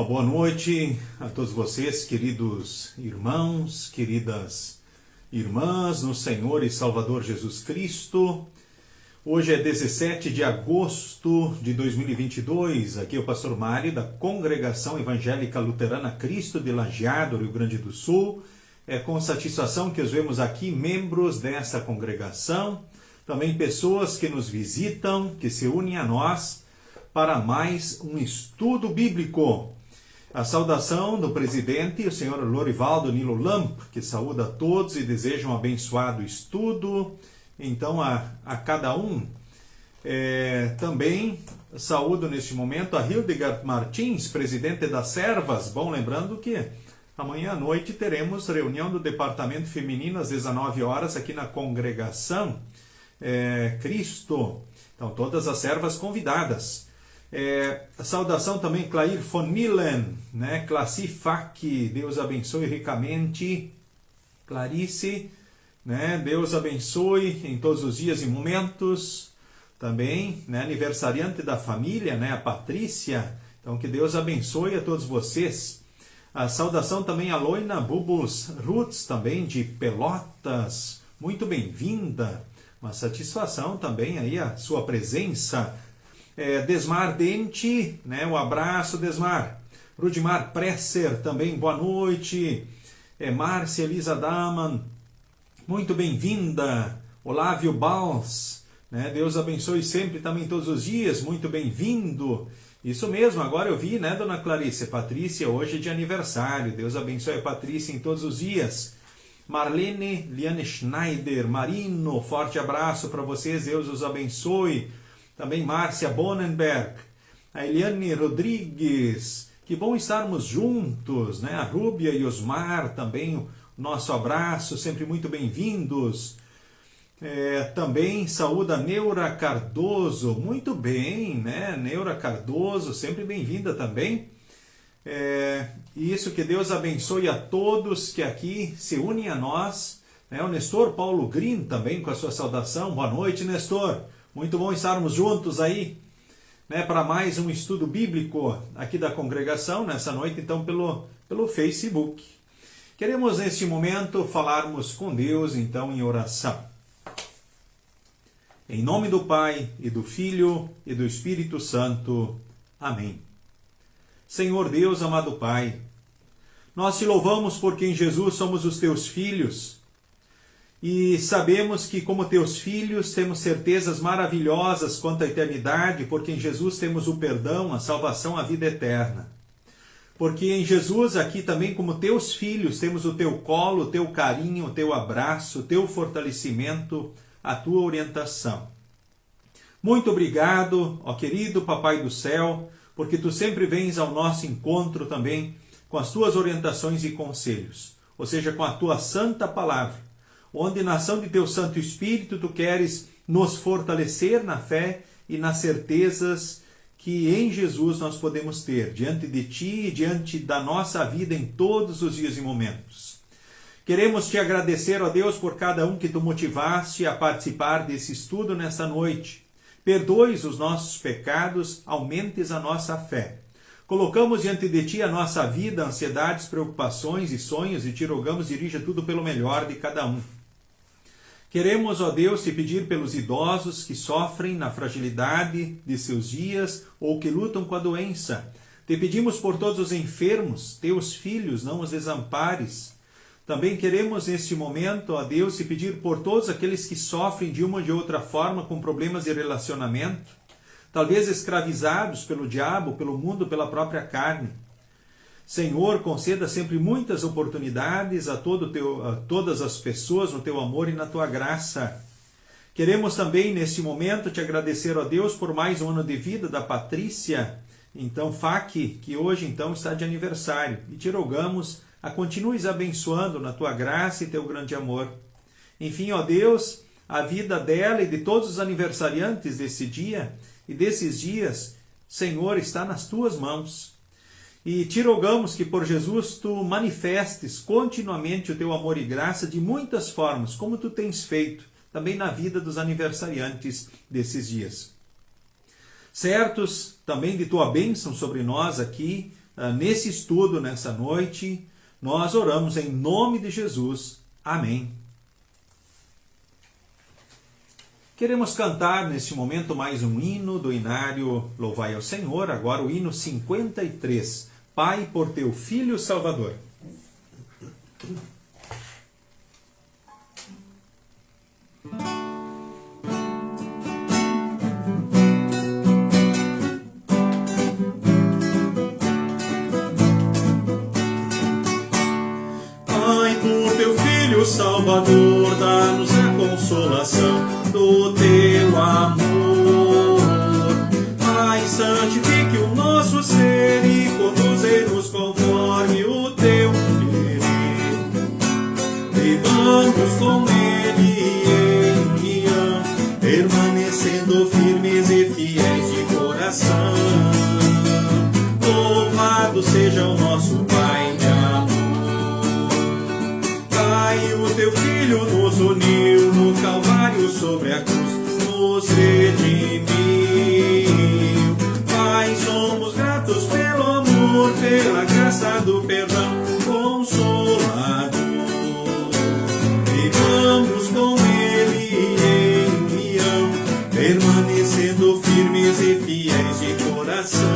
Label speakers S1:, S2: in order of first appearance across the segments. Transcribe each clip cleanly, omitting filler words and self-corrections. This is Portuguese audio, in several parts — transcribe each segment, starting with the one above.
S1: Uma boa noite a todos vocês, queridos irmãos, queridas irmãs, no Senhor e Salvador Jesus Cristo. Hoje é 17 de agosto de 2022. Aqui é o pastor Mário da Congregação Evangélica Luterana Cristo de Lajeado, Rio Grande do Sul. É com satisfação que os vemos aqui, membros dessa congregação, também pessoas que nos visitam, que se unem a nós para mais um estudo bíblico. A saudação do presidente, o senhor Lorivaldo Nilo Lamp, que saúda a todos e deseja um abençoado estudo. Então, a cada um. Também saúdo neste momento a Hildegard Martins, presidente das Servas. Bom, lembrando que amanhã à noite teremos reunião do Departamento Feminino às 19 horas aqui na Congregação Cristo. Então, todas as servas convidadas. A saudação também Clair von Millen, né? Classi Fac, Deus abençoe ricamente. Clarice, né? Deus abençoe em todos os dias e momentos. Também, né? Aniversariante da família, né? A Patrícia. Então, que Deus abençoe a todos vocês. A saudação também a Loina Bubus Roots, também de Pelotas. Muito bem-vinda. Uma satisfação também aí a sua presença. Desmar Dente, né? Um abraço, Desmar. Rudimar Presser, também boa noite. Márcia Elisa Daman, muito bem-vinda. Olávio Bals, né? Deus abençoe sempre, também todos os dias, muito bem-vindo. Isso mesmo, agora eu vi, né, dona Clarice? Patrícia, hoje é de aniversário. Deus abençoe a Patrícia em todos os dias. Marlene Liane Schneider, Marino, forte abraço para vocês, Deus os abençoe. Também Márcia Bonenberg, a Eliane Rodrigues, que bom estarmos juntos, né? A Rúbia e Osmar, também o nosso abraço, sempre muito bem-vindos. Também saúda Neura Cardoso, muito bem, né? Neura Cardoso, sempre bem-vinda também. Isso, que Deus abençoe a todos que aqui se unem a nós. O Nestor Paulo Green também com a sua saudação, boa noite, Nestor. Muito bom estarmos juntos aí, né, para mais um estudo bíblico aqui da congregação, nessa noite, então, pelo Facebook. Queremos, neste momento, falarmos com Deus, então, em oração. Em nome do Pai, e do Filho, e do Espírito Santo. Amém. Senhor Deus, amado Pai, nós te louvamos porque em Jesus somos os teus filhos, e sabemos que, como teus filhos, temos certezas maravilhosas quanto à eternidade, porque em Jesus temos o perdão, a salvação, a vida eterna. Porque em Jesus, aqui também, como teus filhos, temos o teu colo, o teu carinho, o teu abraço, o teu fortalecimento, a tua orientação. Muito obrigado, ó querido Papai do Céu, porque tu sempre vens ao nosso encontro também com as tuas orientações e conselhos, ou seja, com a tua santa palavra, onde na ação de teu Santo Espírito tu queres nos fortalecer na fé e nas certezas que em Jesus nós podemos ter diante de ti e diante da nossa vida em todos os dias e momentos. Queremos te agradecer, ó Deus, por cada um que tu motivaste a participar desse estudo nesta noite. Perdoes os nossos pecados, aumentes a nossa fé. Colocamos diante de ti a nossa vida, ansiedades, preocupações e sonhos e te rogamos, dirija tudo pelo melhor de cada um. Queremos, ó Deus, te pedir pelos idosos que sofrem na fragilidade de seus dias ou que lutam com a doença. Te pedimos por todos os enfermos, teus filhos, não os desampares. Também queremos, neste momento, ó Deus, te pedir por todos aqueles que sofrem de uma ou de outra forma com problemas de relacionamento, talvez escravizados pelo diabo, pelo mundo, pela própria carne. Senhor, conceda sempre muitas oportunidades a todas as pessoas no teu amor e na tua graça. Queremos também, neste momento, te agradecer, ó Deus, por mais um ano de vida da Patrícia, então, Fac, que hoje, então, está de aniversário. E te rogamos a continues abençoando na tua graça e teu grande amor. Enfim, ó Deus, a vida dela e de todos os aniversariantes desse dia e desses dias, Senhor, está nas tuas mãos. E te rogamos que por Jesus tu manifestes continuamente o teu amor e graça de muitas formas, como tu tens feito também na vida dos aniversariantes desses dias. Certos também de tua bênção sobre nós aqui, nesse estudo, nessa noite. Nós oramos em nome de Jesus. Amém. Queremos cantar neste momento mais um hino do Inário Louvai ao Senhor, agora o hino 53, Pai, por teu Filho Salvador.
S2: Pai, por teu Filho Salvador, dá-nos a consolação do teu amor. Pai, santifique o nosso ser e conduze-nos conforme o teu querer. Vivamos com ele em união, permanecendo firmes e fiéis de coração. Louvado seja o nosso Pai de amor. Pai, o teu Filho nos uniu no Calvário sobre a cruz, nos redimiu. Pai, somos gratos pelo amor, pela graça do perdão consolador. Vivamos com ele em união, permanecendo firmes e fiéis de coração.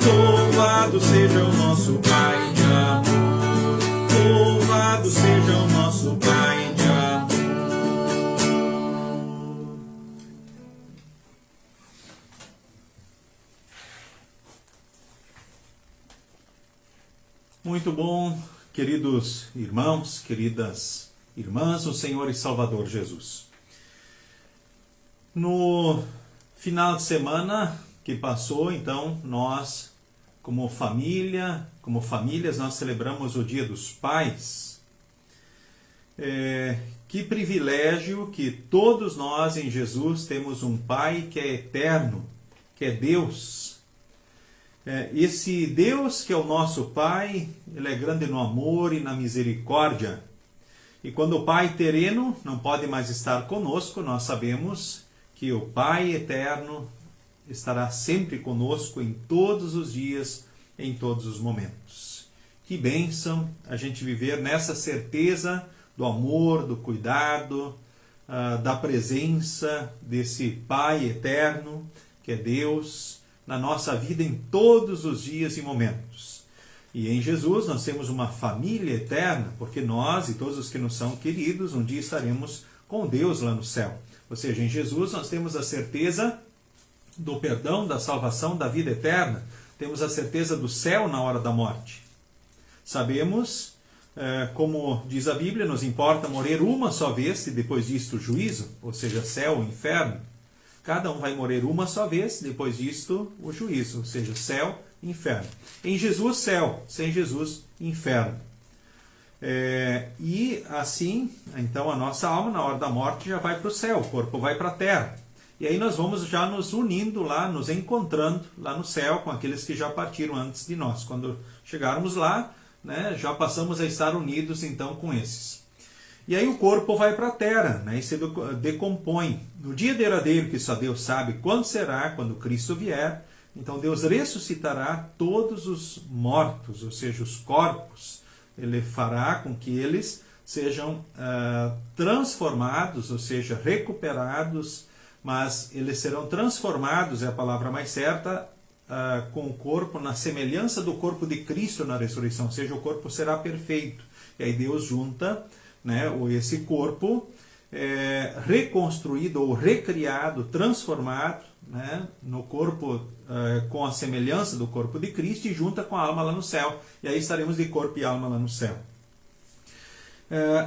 S2: Louvado seja o nosso Pai de amor. Louvado seja o nosso Pai de amor.
S1: Muito bom, queridos irmãos, queridas irmãs, o Senhor e Salvador Jesus. No final de semana que passou, então, nós, como família, como famílias, nós celebramos o Dia dos Pais. Que privilégio que todos nós em Jesus temos um Pai que é eterno, que é Deus. Esse Deus que é o nosso Pai, Ele é grande no amor e na misericórdia. E quando o Pai terreno não pode mais estar conosco, nós sabemos que o Pai eterno estará sempre conosco em todos os dias, em todos os momentos. Que bênção a gente viver nessa certeza do amor, do cuidado, da presença desse Pai eterno, que é Deus, na nossa vida em todos os dias e momentos. E em Jesus nós temos uma família eterna, porque nós e todos os que nos são queridos, um dia estaremos com Deus lá no céu. Ou seja, em Jesus nós temos a certeza do perdão, da salvação, da vida eterna. Temos a certeza do céu na hora da morte. Sabemos, como diz a Bíblia, nos importa morrer uma só vez e depois disto o juízo, ou seja, céu ou inferno. Cada um vai morrer uma só vez, depois disto o juízo, ou seja, céu e inferno. Em Jesus, céu, sem Jesus, inferno. E assim, então a nossa alma na hora da morte já vai para o céu, o corpo vai para a terra. E aí nós vamos já nos unindo lá, nos encontrando lá no céu com aqueles que já partiram antes de nós. Quando chegarmos lá, né, já passamos a estar unidos então com esses. E aí o corpo vai para a terra, né, e se decompõe. No dia derradeiro, que só Deus sabe quando será, quando Cristo vier, então Deus ressuscitará todos os mortos, ou seja, os corpos. Ele fará com que eles sejam transformados, ou seja, recuperados, mas eles serão transformados, é a palavra mais certa, com o corpo na semelhança do corpo de Cristo na ressurreição, ou seja, o corpo será perfeito. E aí Deus junta, né, esse corpo reconstruído ou recriado, transformado, né, no corpo com a semelhança do corpo de Cristo e junta com a alma lá no céu. E aí estaremos de corpo e alma lá no céu.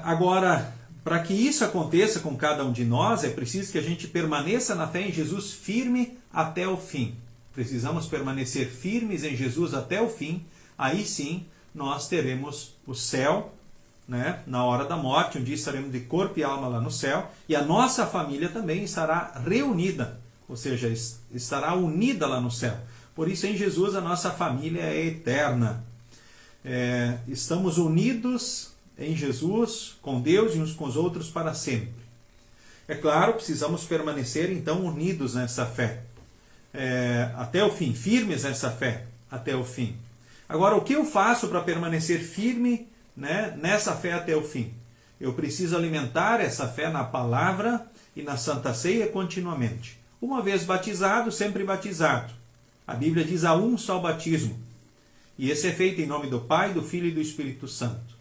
S1: Agora, para que isso aconteça com cada um de nós, é preciso que a gente permaneça na fé em Jesus firme até o fim. Precisamos permanecer firmes em Jesus até o fim. Aí sim, nós teremos o céu, né, na hora da morte. Um dia estaremos de corpo e alma lá no céu. E a nossa família também estará reunida, ou seja, estará unida lá no céu. Por isso, em Jesus, a nossa família é eterna. Estamos unidos em Jesus, com Deus e uns com os outros para sempre. É claro, precisamos permanecer então unidos nessa fé, até o fim, firmes nessa fé, até o fim. Agora, o que eu faço para permanecer firme, né, nessa fé até o fim? Eu preciso alimentar essa fé na palavra e na Santa Ceia continuamente. Uma vez batizado, sempre batizado. A Bíblia diz há um só batismo. E esse é feito em nome do Pai, do Filho e do Espírito Santo.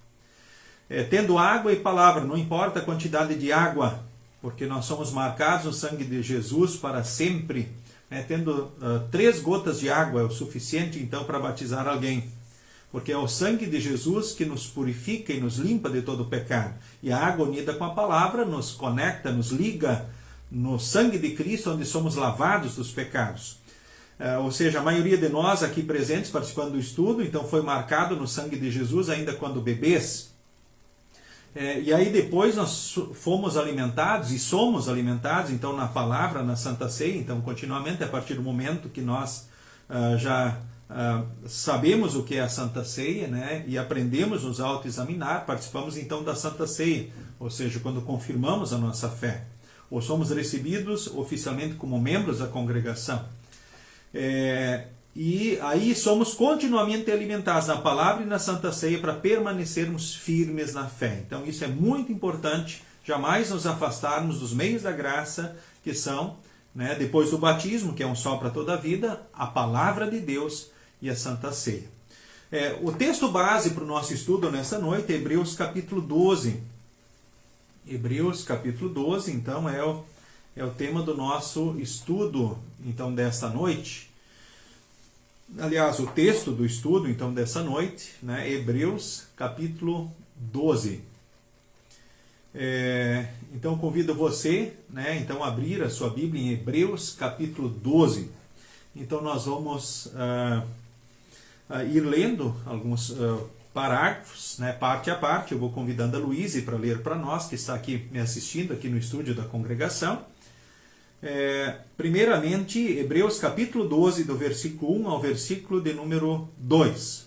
S1: Tendo água e palavra, não importa a quantidade de água, porque nós somos marcados no sangue de Jesus para sempre. Tendo 3 gotas de água é o suficiente então para batizar alguém. Porque é o sangue de Jesus que nos purifica e nos limpa de todo o pecado. E a água unida com a palavra nos conecta, nos liga no sangue de Cristo, onde somos lavados dos pecados. Ou seja, a maioria de nós aqui presentes participando do estudo, então foi marcado no sangue de Jesus ainda quando bebês. E aí depois nós fomos alimentados e somos alimentados então na palavra, na Santa Ceia, então continuamente a partir do momento que nós já sabemos o que é a Santa Ceia, né, e aprendemos nos autoexaminar, participamos então da Santa Ceia, ou seja, quando confirmamos a nossa fé, ou somos recebidos oficialmente como membros da congregação. E aí somos continuamente alimentados na palavra e na Santa Ceia para permanecermos firmes na fé. Então isso é muito importante, jamais nos afastarmos dos meios da graça, que são, né, depois do batismo, que é um só para toda a vida, a palavra de Deus e a Santa Ceia. O texto base para o nosso estudo nessa noite é Hebreus capítulo 12. Hebreus capítulo 12, então, é o tema do nosso estudo então desta noite. Aliás, o texto do estudo então dessa noite, né, Hebreus capítulo 12. Então convido você, né, então a abrir a sua Bíblia em Hebreus capítulo 12. Então nós vamos ir lendo alguns parágrafos, né, parte a parte. Eu vou convidando a Luíse para ler para nós, que está aqui me assistindo aqui no estúdio da congregação. Primeiramente, Hebreus capítulo 12, do versículo 1 ao versículo de número 2.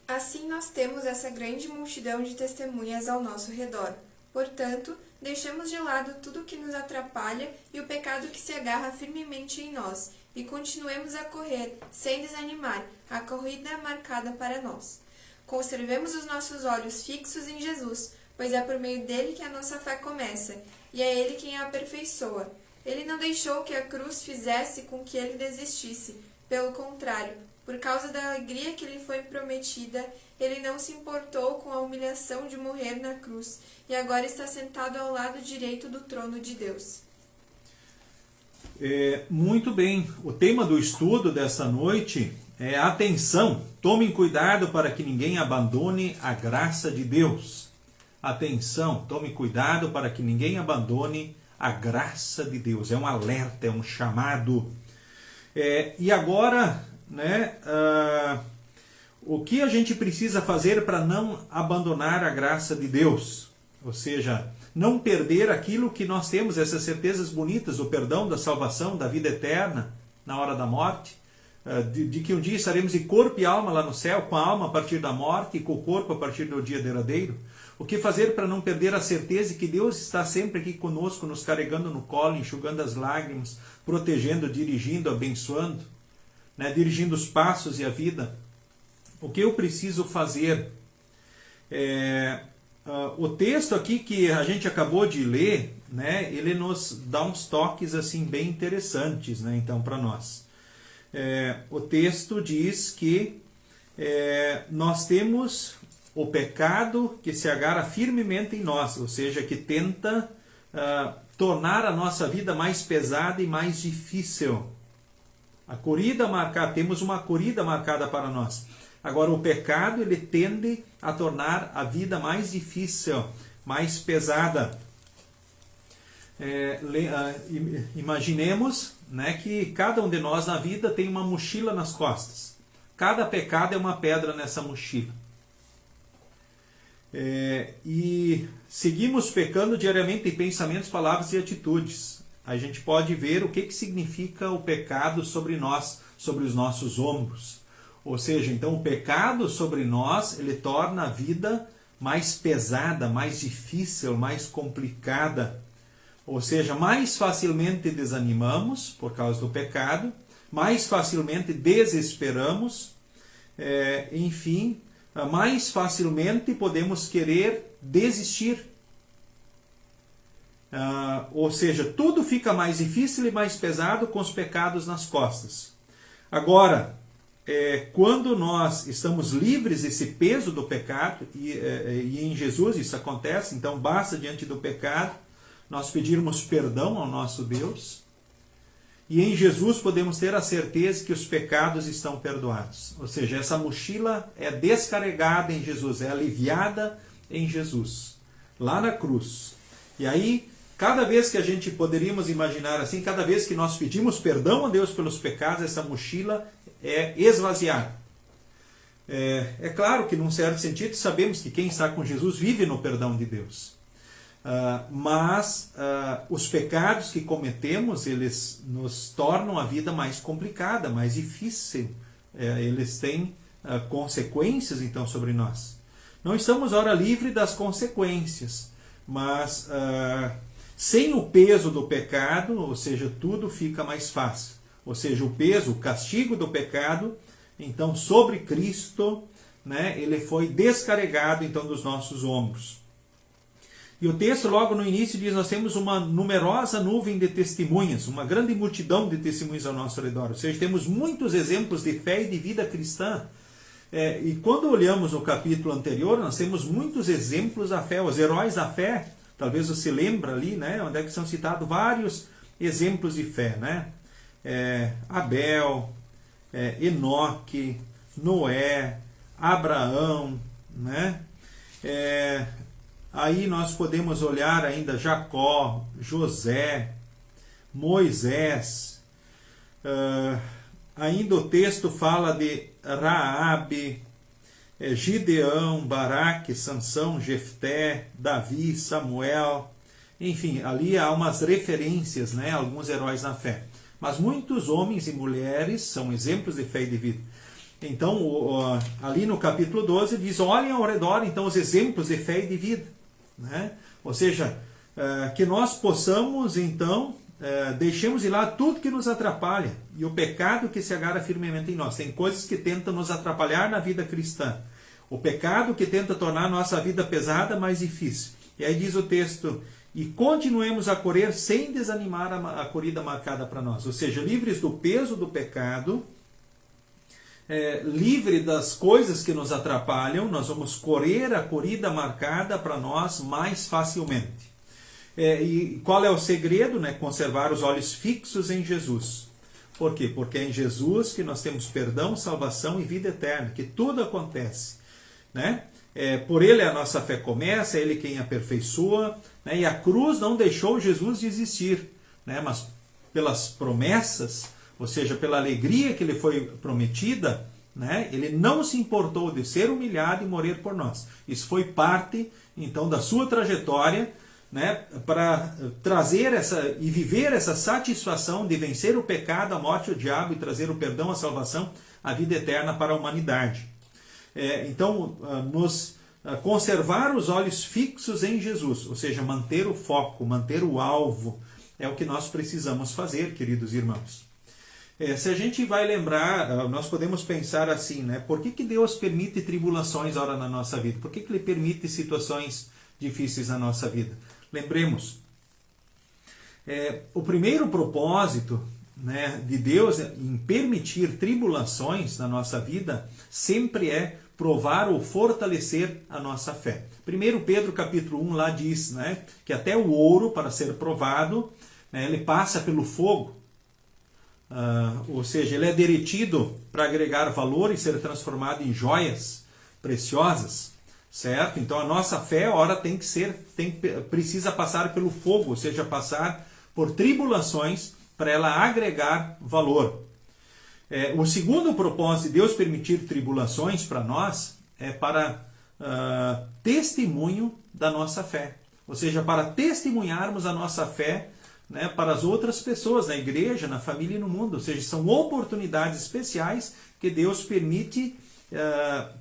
S3: Assim nós temos essa grande multidão de testemunhas ao nosso redor. Portanto, deixamos de lado tudo que nos atrapalha e o pecado que se agarra firmemente em nós, e continuemos a correr, sem desanimar, a corrida marcada para nós. Conservemos os nossos olhos fixos em Jesus, pois é por meio dele que a nossa fé começa, e é ele quem a aperfeiçoa. Ele não deixou que a cruz fizesse com que ele desistisse. Pelo contrário, por causa da alegria que lhe foi prometida, ele não se importou com a humilhação de morrer na cruz, e agora está sentado ao lado direito do trono de Deus.
S1: Muito bem, o tema do estudo dessa noite é atenção, tomem cuidado para que ninguém abandone a graça de Deus. Atenção, tome cuidado para que ninguém abandone a graça de Deus. É um alerta, é um chamado. E agora, né, o que a gente precisa fazer para não abandonar a graça de Deus? Ou seja, não perder aquilo que nós temos, essas certezas bonitas do perdão, da salvação, da vida eterna na hora da morte, de que um dia estaremos de corpo e alma lá no céu, com a alma a partir da morte e com o corpo a partir do dia derradeiro. O que fazer para não perder a certeza de que Deus está sempre aqui conosco, nos carregando no colo, enxugando as lágrimas, protegendo, dirigindo, abençoando, né, dirigindo os passos e a vida? O que eu preciso fazer? O texto aqui que a gente acabou de ler, né, ele nos dá uns toques assim bem interessantes, né, então, para nós. O texto diz que nós temos o pecado que se agarra firmemente em nós, ou seja, que tenta tornar a nossa vida mais pesada e mais difícil. Temos uma corrida marcada para nós. Agora, o pecado, ele tende a tornar a vida mais difícil, mais pesada. Imaginemos, né, que cada um de nós na vida tem uma mochila nas costas. Cada pecado é uma pedra nessa mochila. E seguimos pecando diariamente em pensamentos, palavras e atitudes. A gente pode ver o que significa o pecado sobre nós, sobre os nossos ombros. Ou seja, então o pecado sobre nós, ele torna a vida mais pesada, mais difícil, mais complicada. Ou seja, mais facilmente desanimamos por causa do pecado, mais facilmente desesperamos, enfim, mais facilmente podemos querer desistir. Ou seja, tudo fica mais difícil e mais pesado com os pecados nas costas. Agora, quando nós estamos livres desse peso do pecado, e em Jesus isso acontece, então basta diante do pecado nós pedirmos perdão ao nosso Deus, e em Jesus podemos ter a certeza que os pecados estão perdoados. Ou seja, essa mochila é descarregada em Jesus, é aliviada em Jesus, lá na cruz. E aí, cada vez que a gente poderíamos imaginar assim, cada vez que nós pedimos perdão a Deus pelos pecados, essa mochila é esvaziada. É claro que, num certo sentido, sabemos que quem está com Jesus vive no perdão de Deus. Mas os pecados que cometemos, eles nos tornam a vida mais complicada, mais difícil. Eles têm consequências, então, sobre nós. Não estamos, ora, livres das consequências, mas sem o peso do pecado, ou seja, tudo fica mais fácil. Ou seja, o peso, o castigo do pecado, então, sobre Cristo, né, ele foi descarregado, então, dos nossos ombros. E o texto, logo no início, diz: nós temos uma numerosa nuvem de testemunhas, uma grande multidão de testemunhas ao nosso redor. Ou seja, temos muitos exemplos de fé e de vida cristã. E quando olhamos o capítulo anterior, nós temos muitos exemplos da fé. Os heróis da fé, talvez você lembre ali, né, onde é que são citados vários exemplos de fé, né? Abel, Enoque, Noé, Abraão, né? Aí nós podemos olhar ainda Jacó, José, Moisés. Ainda o texto fala de Raabe, Gideão, Baraque, Sansão, Jefté, Davi, Samuel. Enfim, ali há umas referências, né, a alguns heróis na fé. Mas muitos homens e mulheres são exemplos de fé e de vida. Então, ali no capítulo 12 diz: olhem ao redor, então, os exemplos de fé e de vida. Né? Ou seja, que nós possamos, então, deixemos de lado tudo que nos atrapalha e o pecado que se agarra firmemente em nós. Tem coisas que tentam nos atrapalhar na vida cristã. O pecado que tenta tornar a nossa vida pesada, mais difícil. E aí diz o texto: e continuemos a correr sem desanimar a corrida marcada para nós. Ou seja, livres do peso do pecado, livre das coisas que nos atrapalham, nós vamos correr a corrida marcada para nós mais facilmente. E qual é o segredo? Né? Conservar os olhos fixos em Jesus. Por quê? Porque é em Jesus que nós temos perdão, salvação e vida eterna, que tudo acontece. Né? Por Ele a nossa fé começa, é Ele quem aperfeiçoa, né? E a cruz não deixou Jesus de existir, né? Mas pelas promessas, ou seja, pela alegria que lhe foi prometida, né, ele não se importou de ser humilhado e morrer por nós. Isso foi parte, então, da sua trajetória, né, para trazer e viver essa satisfação de vencer o pecado, a morte e o diabo, e trazer o perdão, a salvação, a vida eterna para a humanidade. Então, conservar os olhos fixos em Jesus, ou seja, manter o foco, manter o alvo, é o que nós precisamos fazer, queridos irmãos. Se a gente vai lembrar, nós podemos pensar assim, né? Por que Deus permite tribulações ora na nossa vida? Por que Ele permite situações difíceis na nossa vida? Lembremos, o primeiro propósito, né, de Deus em permitir tribulações na nossa vida sempre é provar ou fortalecer a nossa fé. 1 Pedro capítulo 1 lá diz, né, que até o ouro, para ser provado, né, ele passa pelo fogo. Ou seja, ele é derretido para agregar valor e ser transformado em joias preciosas, certo? Então a nossa fé, ora, precisa passar pelo fogo, ou seja, passar por tribulações para ela agregar valor. O segundo propósito de Deus permitir tribulações para nós é para testemunho da nossa fé, ou seja, para testemunharmos a nossa fé, né, para as outras pessoas, na igreja, na família e no mundo. Ou seja, são oportunidades especiais que Deus permite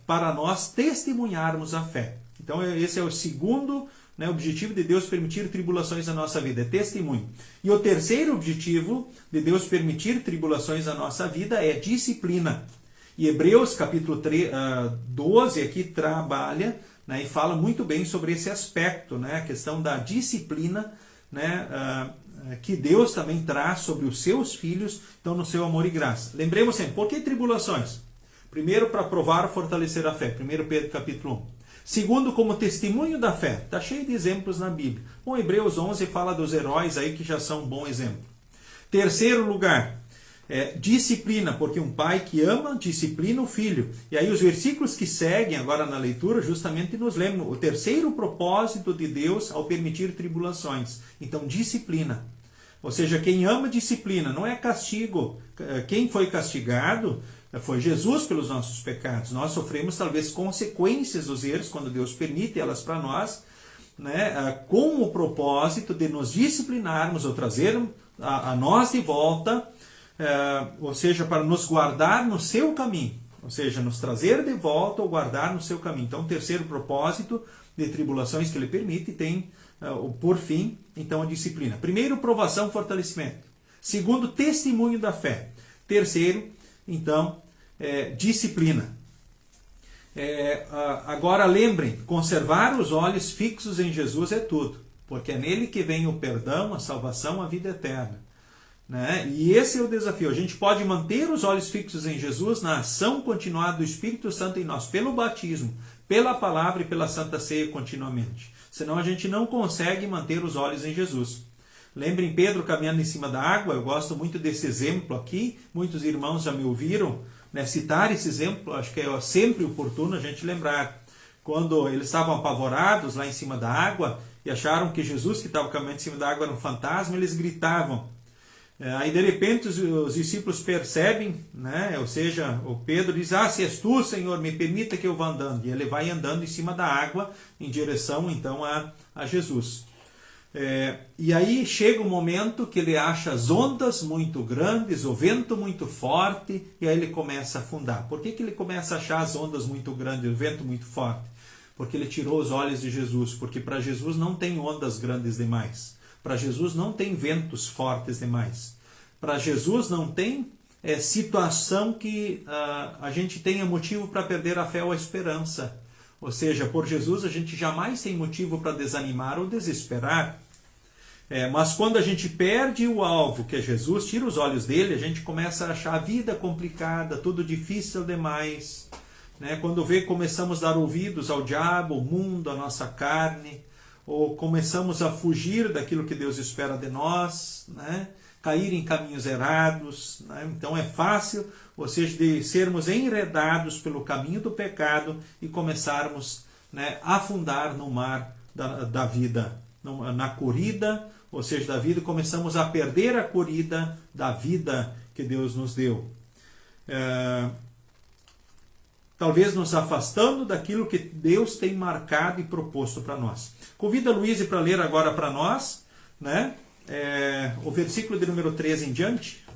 S1: para nós testemunharmos a fé. Então esse é o segundo né, o objetivo de Deus permitir tribulações na nossa vida? É testemunho. E o terceiro objetivo de Deus permitir tribulações na nossa vida é disciplina. E Hebreus capítulo 12 aqui trabalha, né, e fala muito bem sobre esse aspecto, né, a questão da disciplina, né, que Deus também traz sobre os seus filhos, então no seu amor e graça. Lembremos sempre, por que tribulações? Primeiro, para provar e fortalecer a fé. 1 Pedro capítulo 1. Segundo, como testemunho da fé. Está cheio de exemplos na Bíblia. Bom, Hebreus 11 fala dos heróis aí que já são um bom exemplo. Terceiro lugar, disciplina, porque um pai que ama, disciplina o filho. E aí os versículos que seguem agora na leitura justamente nos lembram o terceiro propósito de Deus ao permitir tribulações. Então, disciplina. Ou seja, quem ama, disciplina, não é castigo. Quem foi castigado foi Jesus pelos nossos pecados. Nós sofremos talvez consequências dos erros, quando Deus permite elas para nós, né, com o propósito de nos disciplinarmos ou trazer a nós de volta, ou seja, para nos guardar no seu caminho, ou seja, nos trazer de volta ou guardar no seu caminho. Então, o terceiro propósito de tribulações que ele permite tem, por fim, então, a disciplina. Primeiro, provação, fortalecimento. Segundo, testemunho da fé. Terceiro, então, disciplina. Agora lembrem, conservar os olhos fixos em Jesus é tudo, porque é nele que vem o perdão, a salvação, a vida eterna. Né? E esse é o desafio. A gente pode manter os olhos fixos em Jesus na ação continuada do Espírito Santo em nós, pelo batismo, pela palavra e pela Santa Ceia continuamente. Senão a gente não consegue manter os olhos em Jesus. Lembrem Pedro caminhando em cima da água. Eu gosto muito desse exemplo aqui. Muitos irmãos já me ouviram, né, citar esse exemplo. Acho que é sempre oportuno a gente lembrar. Quando eles estavam apavorados lá em cima da água e acharam que Jesus que estava caminhando em cima da água era um fantasma, eles gritavam. Aí de repente os discípulos percebem, né? Ou seja, o Pedro diz, se és tu, Senhor, me permita que eu vá andando. E ele vai andando em cima da água em direção então a Jesus. E aí chega um momento que ele acha as ondas muito grandes, o vento muito forte, e aí ele começa a afundar. Por que ele começa a achar as ondas muito grandes, o vento muito forte? Porque ele tirou os olhos de Jesus, porque para Jesus não tem ondas grandes demais. Para Jesus não tem ventos fortes demais. Para Jesus não tem situação que a gente tenha motivo para perder a fé ou a esperança. Ou seja, por Jesus a gente jamais tem motivo para desanimar ou desesperar. Mas quando a gente perde o alvo, que é Jesus, tira os olhos dele, a gente começa a achar a vida complicada, tudo difícil demais. Né? Quando começamos a dar ouvidos ao diabo, o mundo, a nossa carne, ou começamos a fugir daquilo que Deus espera de nós, né? Cair em caminhos errados. Né? Então é fácil, ou seja, de sermos enredados pelo caminho do pecado e começarmos, né, a afundar no mar da vida, na corrida, ou seja, da vida, começamos a perder a corrida da vida que Deus nos deu. Talvez nos afastando daquilo que Deus tem marcado e proposto para nós. Convido a Luísa para ler agora para nós, né, o versículo de número 13 em diante.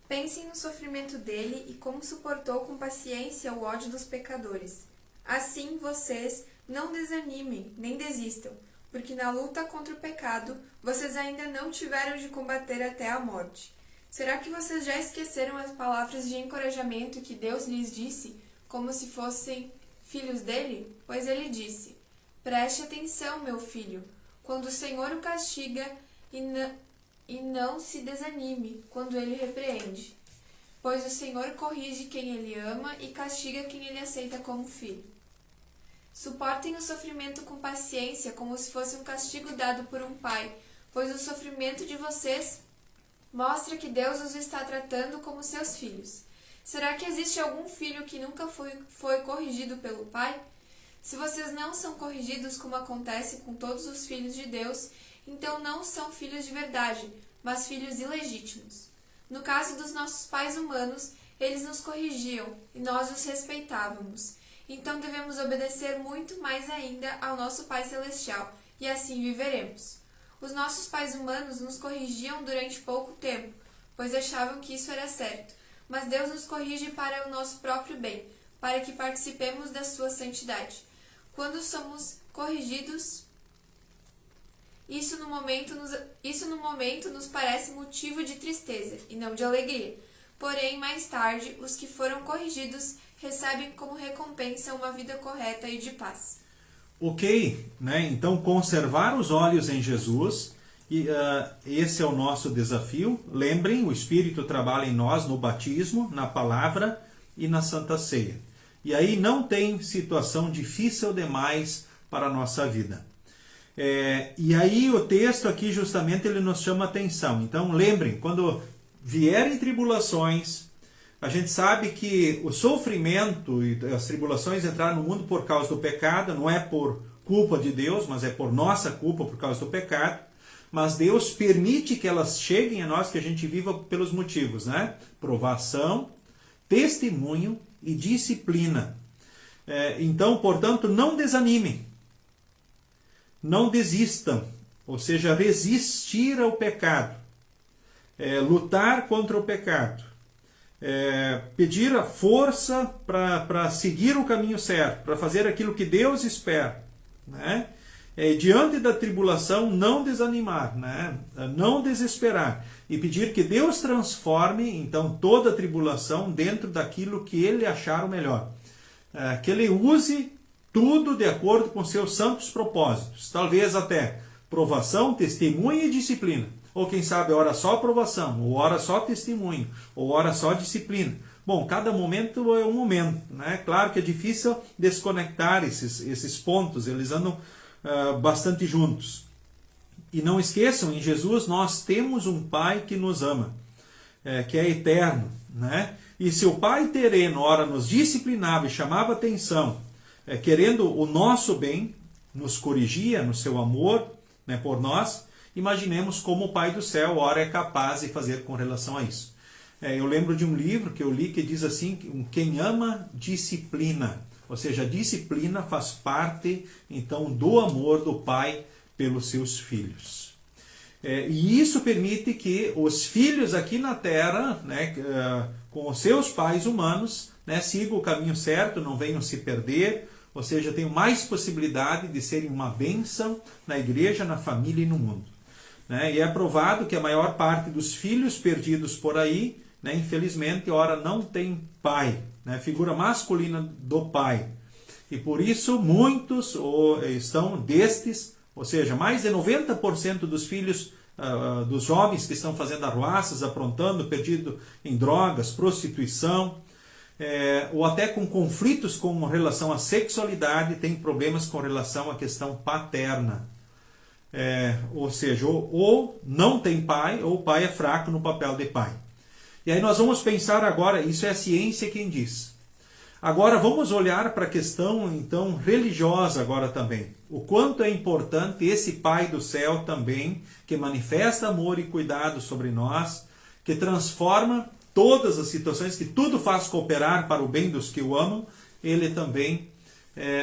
S3: Pensem no sofrimento dele e como suportou com paciência o ódio dos pecadores. Assim vocês não desanimem, nem desistam, porque na luta contra o pecado vocês ainda não tiveram de combater até a morte. Será que vocês já esqueceram as palavras de encorajamento que Deus lhes disse, como se fossem filhos dele? Pois ele disse, preste atenção, meu filho, quando o Senhor o castiga e não se desanime quando ele repreende. Pois o Senhor corrige quem ele ama e castiga quem ele aceita como filho. Suportem o sofrimento com paciência, como se fosse um castigo dado por um pai, pois o sofrimento de vocês mostra que Deus os está tratando como seus filhos. Será que existe algum filho que nunca foi corrigido pelo pai? Se vocês não são corrigidos como acontece com todos os filhos de Deus, então não são filhos de verdade, mas filhos ilegítimos. No caso dos nossos pais humanos, eles nos corrigiam e nós os respeitávamos. Então devemos obedecer muito mais ainda ao nosso Pai Celestial, e assim viveremos. Os nossos pais humanos nos corrigiam durante pouco tempo, pois achavam que isso era certo. Mas Deus nos corrige para o nosso próprio bem, para que participemos da sua santidade. Quando somos corrigidos, Isso no momento nos parece motivo de tristeza e não de alegria. Porém, mais tarde, os que foram corrigidos recebem como recompensa uma vida correta e de paz.
S1: Ok, né? Então conservar os olhos em Jesus, e esse é o nosso desafio. Lembrem, o Espírito trabalha em nós no batismo, na palavra e na Santa Ceia. E aí não tem situação difícil demais para a nossa vida. E aí o texto aqui justamente ele nos chama atenção. Então lembrem, quando vierem tribulações, a gente sabe que o sofrimento e as tribulações entraram no mundo por causa do pecado, não é por culpa de Deus, mas é por nossa culpa por causa do pecado. Mas Deus permite que elas cheguem a nós, que a gente viva pelos motivos, né? Provação, testemunho e disciplina. Então, portanto, não desanimem. Não desistam. Ou seja, resistir ao pecado. Lutar contra o pecado. Pedir a força para seguir o caminho certo, para fazer aquilo que Deus espera, né? Diante da tribulação, não desanimar, né? Não desesperar, e pedir que Deus transforme então toda a tribulação dentro daquilo que Ele achar o melhor, que Ele use tudo de acordo com seus santos propósitos, talvez até provação, testemunho e disciplina. Ou quem sabe, ora só aprovação, ou ora só testemunho, ou ora só disciplina. Bom, cada momento é um momento, né? Claro que é difícil desconectar esses pontos, eles andam bastante juntos. E não esqueçam, em Jesus nós temos um Pai que nos ama, que é eterno, né? E se o Pai terreno, ora, nos disciplinava e chamava atenção, querendo o nosso bem, nos corrigia no seu amor, né, por nós, imaginemos como o Pai do céu, ora, é capaz de fazer com relação a isso. Eu lembro de um livro que eu li que diz assim, quem ama, disciplina. Ou seja, a disciplina faz parte, então, do amor do Pai pelos seus filhos. E isso permite que os filhos aqui na Terra, né, com os seus pais humanos, né, sigam o caminho certo, não venham se perder, ou seja, tenham mais possibilidade de serem uma bênção na igreja, na família e no mundo. E é provado que a maior parte dos filhos perdidos por aí, né, infelizmente, ora, não tem pai, né, figura masculina do pai. E por isso muitos estão destes, ou seja, mais de 90% dos filhos dos jovens que estão fazendo arruaças, aprontando, perdido em drogas, prostituição, ou até com conflitos com relação à sexualidade, tem problemas com relação à questão paterna. Ou seja, ou não tem pai, ou o pai é fraco no papel de pai. E aí nós vamos pensar agora, isso é a ciência quem diz. Agora vamos olhar para a questão então religiosa agora também. O quanto é importante esse Pai do céu também, que manifesta amor e cuidado sobre nós, que transforma todas as situações, que tudo faz cooperar para o bem dos que o amam, ele também,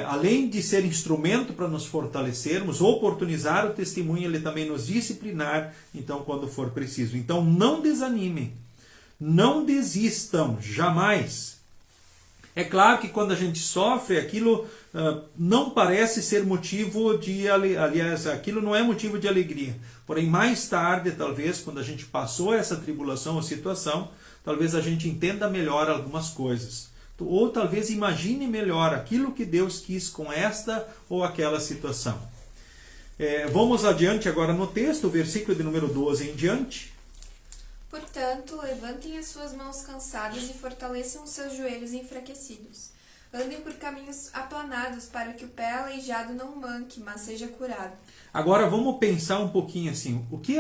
S1: além de ser instrumento para nos fortalecermos, oportunizar o testemunho, ele também nos disciplinar, então, quando for preciso. Então, não desanimem, não desistam, jamais. É claro que quando a gente sofre, aquilo não parece ser motivo de... Aliás, aquilo não é motivo de alegria. Porém, mais tarde, talvez, quando a gente passou essa tribulação ou situação, talvez a gente entenda melhor algumas coisas. Ou talvez imagine melhor aquilo que Deus quis com esta ou aquela situação. Vamos adiante agora no texto, o versículo de número 12 em diante.
S3: Portanto, levantem as suas mãos cansadas e fortaleçam os seus joelhos enfraquecidos. Andem por caminhos aplanados para que o pé aleijado não manque, mas seja curado.
S1: Agora vamos pensar um pouquinho assim. O que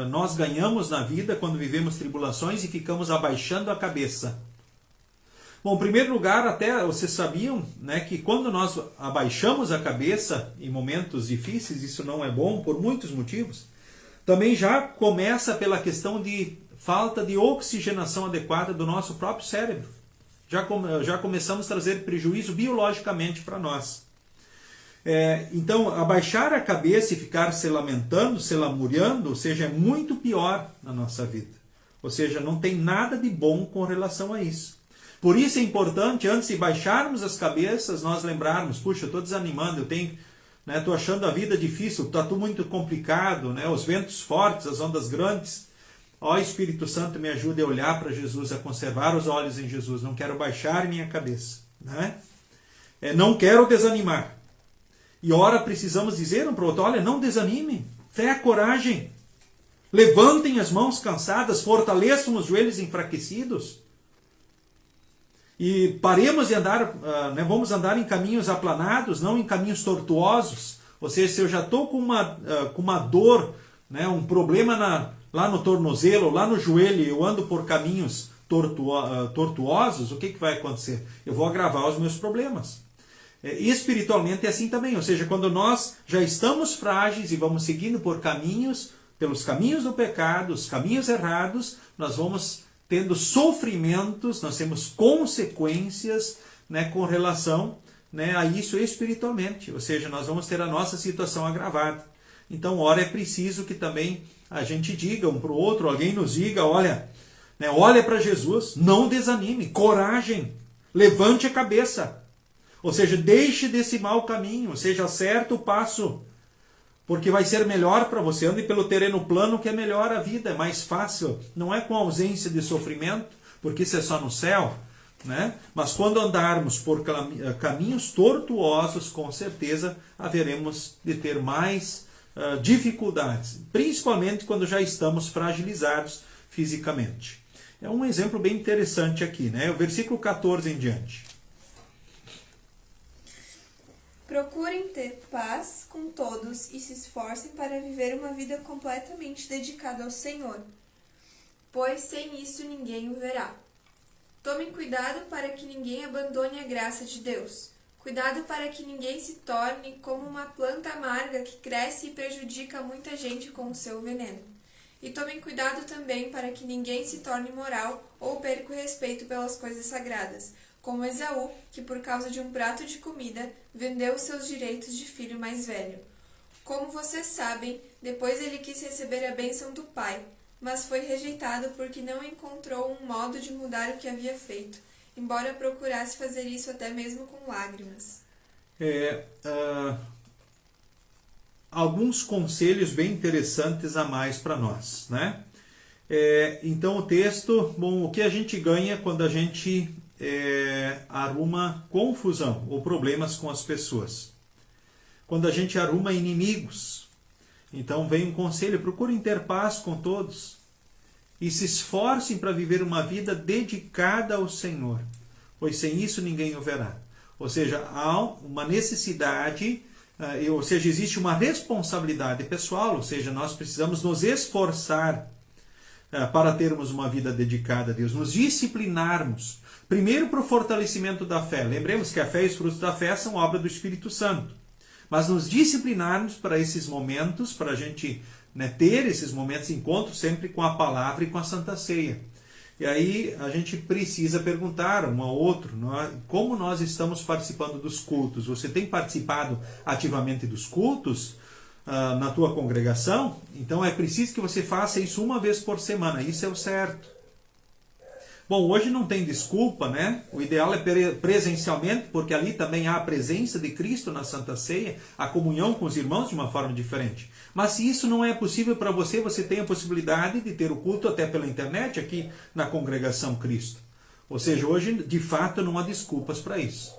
S1: nós ganhamos na vida quando vivemos tribulações e ficamos abaixando a cabeça? Bom, em primeiro lugar, até vocês sabiam, né, que quando nós abaixamos a cabeça em momentos difíceis, isso não é bom por muitos motivos. Também já começa pela questão de falta de oxigenação adequada do nosso próprio cérebro. Já começamos a trazer prejuízo biologicamente para nós. Então, abaixar a cabeça e ficar se lamentando, se lamuriando, ou seja, é muito pior na nossa vida. Ou seja, não tem nada de bom com relação a isso. Por isso é importante, antes de baixarmos as cabeças, nós lembrarmos, puxa, eu estou desanimando, eu tenho né? Estou achando a vida difícil, está tudo muito complicado, né? Os ventos fortes, as ondas grandes. Ó Espírito Santo, me ajude a olhar para Jesus, a conservar os olhos em Jesus. Não quero baixar minha cabeça, né? Não quero desanimar. E ora precisamos dizer um para o outro, olha, não desanime, fé, coragem. Levantem as mãos cansadas, fortaleçam os joelhos enfraquecidos. E paremos de andar, vamos andar em caminhos aplanados, não em caminhos tortuosos. Ou seja, se eu já estou com uma dor, né, um problema lá no tornozelo, lá no joelho, eu ando por caminhos tortuosos, o que vai acontecer? Eu vou agravar os meus problemas. Espiritualmente é assim também, ou seja, quando nós já estamos frágeis e vamos seguindo pelos caminhos do pecado, os caminhos errados, nós vamos tendo sofrimentos, nós temos consequências, né, com relação, né, a isso espiritualmente, ou seja, nós vamos ter a nossa situação agravada. Então, ora, é preciso que também a gente diga um para o outro, alguém nos diga, olha, né, olha para Jesus, não desanime, coragem, levante a cabeça. Ou seja, deixe desse mau caminho, ou seja, acerta o passo, porque vai ser melhor para você. Ande pelo terreno plano que é melhor a vida, é mais fácil. Não é com ausência de sofrimento, porque isso é só no céu, né? Mas quando andarmos por caminhos tortuosos, com certeza haveremos de ter mais dificuldades, principalmente quando já estamos fragilizados fisicamente. É um exemplo bem interessante aqui, né? O versículo 14 em diante.
S3: Procurem ter paz com todos e se esforcem para viver uma vida completamente dedicada ao Senhor, pois sem isso ninguém o verá. Tomem cuidado para que ninguém abandone a graça de Deus. Cuidado para que ninguém se torne como uma planta amarga que cresce e prejudica muita gente com o seu veneno. E tomem cuidado também para que ninguém se torne imoral ou perca o respeito pelas coisas sagradas, como Esaú, que por causa de um prato de comida, vendeu seus direitos de filho mais velho. Como vocês sabem, depois ele quis receber a bênção do pai, mas foi rejeitado porque não encontrou um modo de mudar o que havia feito, embora procurasse fazer isso até mesmo com lágrimas.
S1: Alguns conselhos bem interessantes a mais para nós, né? Então o texto, o que a gente ganha quando a gente arruma confusão ou problemas com as pessoas? Quando a gente arruma inimigos, então vem um conselho: procurem ter paz com todos e se esforcem para viver uma vida dedicada ao Senhor, pois sem isso ninguém o verá. Ou seja, há uma necessidade, ou seja, existe uma responsabilidade pessoal, ou seja, nós precisamos nos esforçar para termos uma vida dedicada a Deus, nos disciplinarmos, primeiro para o fortalecimento da fé. Lembremos que a fé e os frutos da fé são obra do Espírito Santo, mas nos disciplinarmos para esses momentos, para a gente, né, ter esses momentos de encontro sempre com a palavra e com a Santa Ceia. E aí a gente precisa perguntar um ao outro, como nós estamos participando dos cultos? Você tem participado ativamente dos cultos na tua congregação? Então é preciso que você faça isso uma vez por semana, isso é o certo. Bom, hoje não tem desculpa, né? O ideal é presencialmente, porque ali também há a presença de Cristo na Santa Ceia, a comunhão com os irmãos de uma forma diferente. Mas se isso não é possível para você, você tem a possibilidade de ter o culto até pela internet aqui na Congregação Cristo. Ou seja, hoje de fato não há desculpas para isso.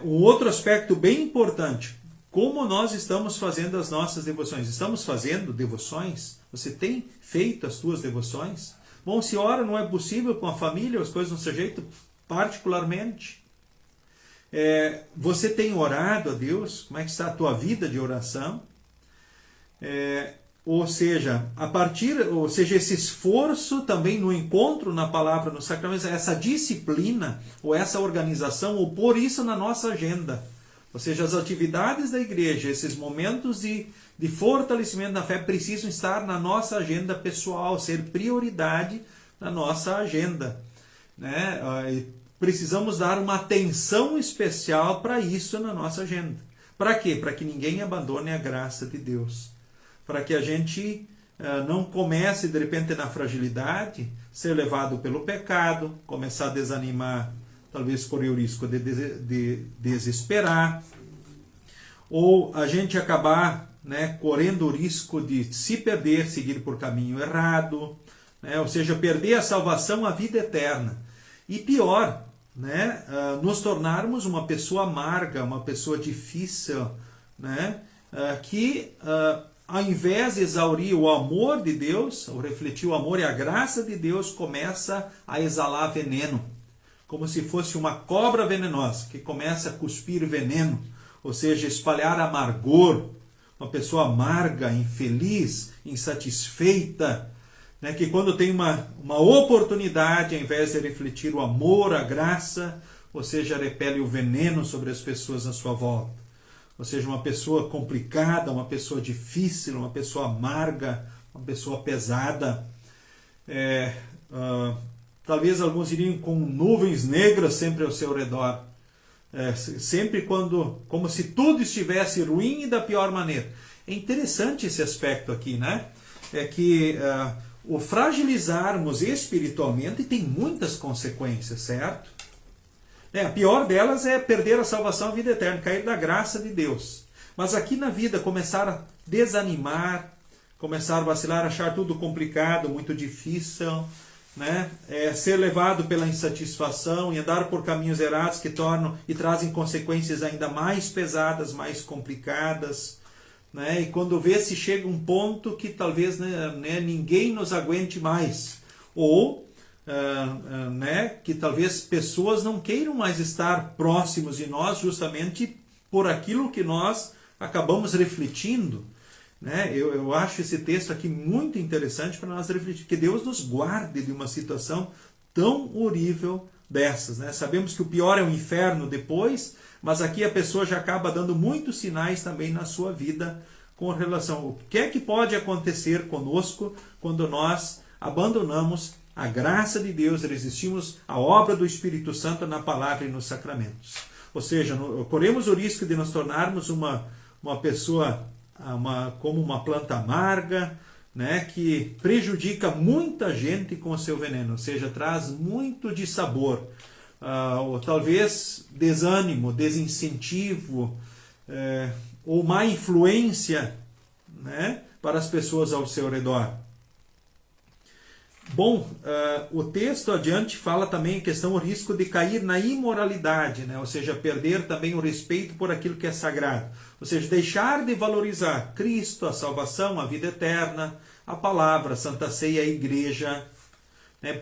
S1: Um outro aspecto bem importante: como nós estamos fazendo as nossas devoções? Estamos fazendo devoções? Você tem feito as suas devoções? Bom, se ora não é possível com a família, as coisas não se ajeitam particularmente. Você tem orado a Deus? Como é que está a tua vida de oração? Ou seja, esse esforço também no encontro na palavra, no sacramento, essa disciplina ou essa organização, ou pôr isso na nossa agenda. Ou seja, as atividades da igreja, esses momentos de fortalecimento da fé precisam estar na nossa agenda pessoal, ser prioridade na nossa agenda, né? Precisamos dar uma atenção especial para isso na nossa agenda. Para quê? Para que ninguém abandone a graça de Deus. Para que a gente não comece, de repente, na fragilidade, ser levado pelo pecado, começar a desanimar, talvez correr o risco de desesperar, ou a gente acabar, né, correndo o risco de se perder, seguir por caminho errado, né, ou seja, perder a salvação, a vida eterna. E pior, né, nos tornarmos uma pessoa amarga, uma pessoa difícil, né, que ao invés de exaurir o amor de Deus, ou refletir o amor e a graça de Deus, começa a exalar veneno, como se fosse uma cobra venenosa, que começa a cuspir veneno, ou seja, espalhar amargor, uma pessoa amarga, infeliz, insatisfeita, né, que quando tem uma oportunidade, ao invés de refletir o amor, a graça, ou seja, repele o veneno sobre as pessoas à sua volta. Ou seja, uma pessoa complicada, uma pessoa difícil, uma pessoa amarga, uma pessoa pesada. Talvez alguns iriam com nuvens negras sempre ao seu redor. Sempre como se tudo estivesse ruim e da pior maneira. É interessante esse aspecto aqui, né? É que o fragilizarmos espiritualmente tem muitas consequências, certo? A pior delas é perder a salvação, a vida eterna, cair da graça de Deus. Mas aqui na vida começar a desanimar, começar a vacilar, achar tudo complicado, muito difícil, né? Ser levado pela insatisfação e andar por caminhos errados que tornam e trazem consequências ainda mais pesadas, mais complicadas, né? E quando vê se chega um ponto que talvez, né, ninguém nos aguente mais, ou né, que talvez pessoas não queiram mais estar próximos de nós justamente por aquilo que nós acabamos refletindo, né? Eu acho esse texto aqui muito interessante para nós refletir, que Deus nos guarde de uma situação tão horrível dessas, né? Sabemos que o pior é o inferno depois, mas aqui a pessoa já acaba dando muitos sinais também na sua vida com relação ao que é que pode acontecer conosco quando nós abandonamos a graça de Deus, resistimos à obra do Espírito Santo na palavra e nos sacramentos. Ou seja, corremos o risco de nos tornarmos uma pessoa como uma planta amarga, né, que prejudica muita gente com o seu veneno, ou seja, traz muito dissabor, ou talvez desânimo, desincentivo, ou má influência, né, para as pessoas ao seu redor. Bom, o texto adiante fala também a questão, o risco de cair na imoralidade, né? Ou seja, perder também o respeito por aquilo que é sagrado. Ou seja, deixar de valorizar Cristo, a salvação, a vida eterna, a palavra, a Santa Ceia, a igreja. Né?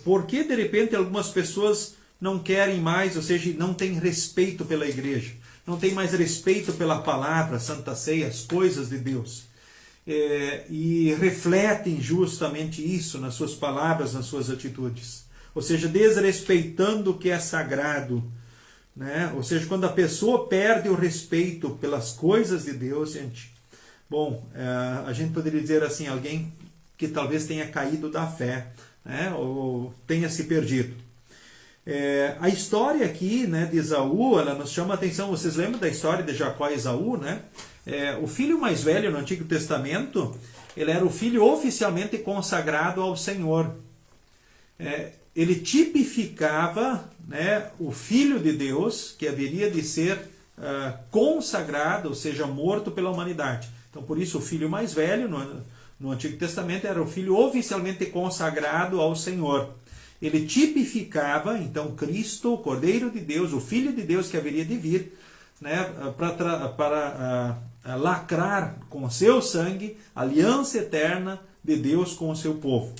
S1: Por que de repente algumas pessoas não querem mais, ou seja, não têm respeito pela igreja? Não têm mais respeito pela palavra, a Santa Ceia, as coisas de Deus. E refletem justamente isso nas suas palavras, nas suas atitudes. Ou seja, desrespeitando o que é sagrado. Né? Ou seja, quando a pessoa perde o respeito pelas coisas de Deus, gente, bom, a gente poderia dizer assim, alguém que talvez tenha caído da fé, né? Ou tenha se perdido. A história aqui, né, de Esaú, ela nos chama a atenção. Vocês lembram da história de Jacó e Esaú, né? O filho mais velho no Antigo Testamento, ele era o filho oficialmente consagrado ao Senhor. Ele tipificava, né, o Filho de Deus, que haveria de ser consagrado, ou seja, morto pela humanidade. Então, por isso, o filho mais velho no Antigo Testamento era o filho oficialmente consagrado ao Senhor. Ele tipificava, então, Cristo, o Cordeiro de Deus, o Filho de Deus que haveria de vir, né, para lacrar com o seu sangue a aliança eterna de Deus com o seu povo.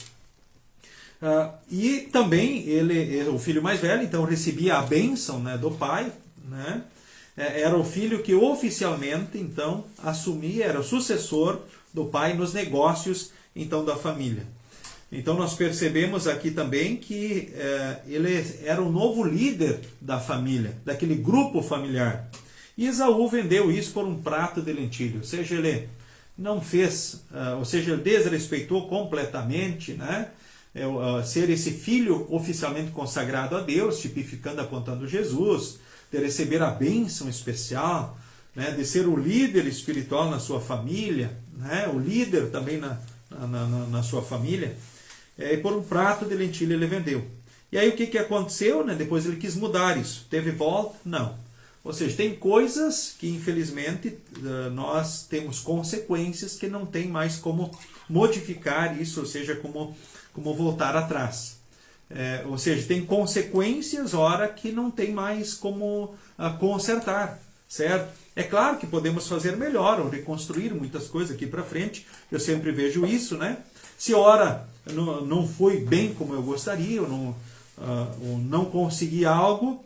S1: E também ele, o filho mais velho, então recebia a bênção, né, do pai, né? Era o filho que oficialmente então assumia, era o sucessor do pai nos negócios então da família. Então nós percebemos aqui também que ele era o novo líder da família, daquele grupo familiar. E Esaú vendeu isso por um prato de lentilha, ou seja, ele não fez, ou seja, ele desrespeitou completamente, né, ser esse filho oficialmente consagrado a Deus, tipificando, apontando Jesus, de receber a bênção especial, né, de ser o líder espiritual na sua família, né, o líder também na sua família, e por um prato de lentilha ele vendeu. E aí o que aconteceu? Né? Depois ele quis mudar isso. Teve volta? Não. Ou seja, tem coisas que infelizmente nós temos consequências que não tem mais como modificar isso, ou seja, como voltar atrás. Ou seja, tem consequências, ora, que não tem mais como consertar, certo? É claro que podemos fazer melhor ou reconstruir muitas coisas aqui para frente, eu sempre vejo isso, né? Se ora não foi bem como eu gostaria, ou não consegui algo,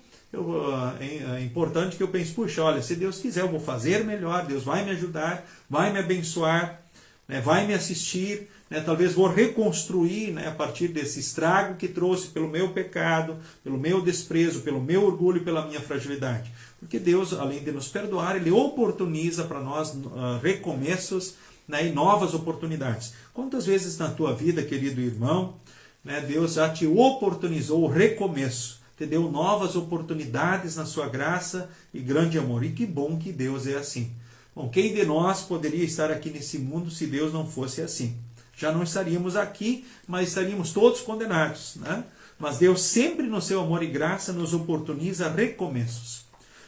S1: é importante que eu pense, puxa, olha, se Deus quiser eu vou fazer melhor, Deus vai me ajudar, vai me abençoar, né, vai me assistir, né, talvez vou reconstruir, né, a partir desse estrago que trouxe pelo meu pecado, pelo meu desprezo, pelo meu orgulho, pela minha fragilidade. Porque Deus, além de nos perdoar, Ele oportuniza para nós recomeços, né, e novas oportunidades. Quantas vezes na tua vida, querido irmão, né, Deus já te oportunizou o recomeço, te deu novas oportunidades na sua graça e grande amor. E que bom que Deus é assim. Bom, quem de nós poderia estar aqui nesse mundo se Deus não fosse assim? Já não estaríamos aqui, mas estaríamos todos condenados, né? Mas Deus sempre no seu amor e graça nos oportuniza recomeços.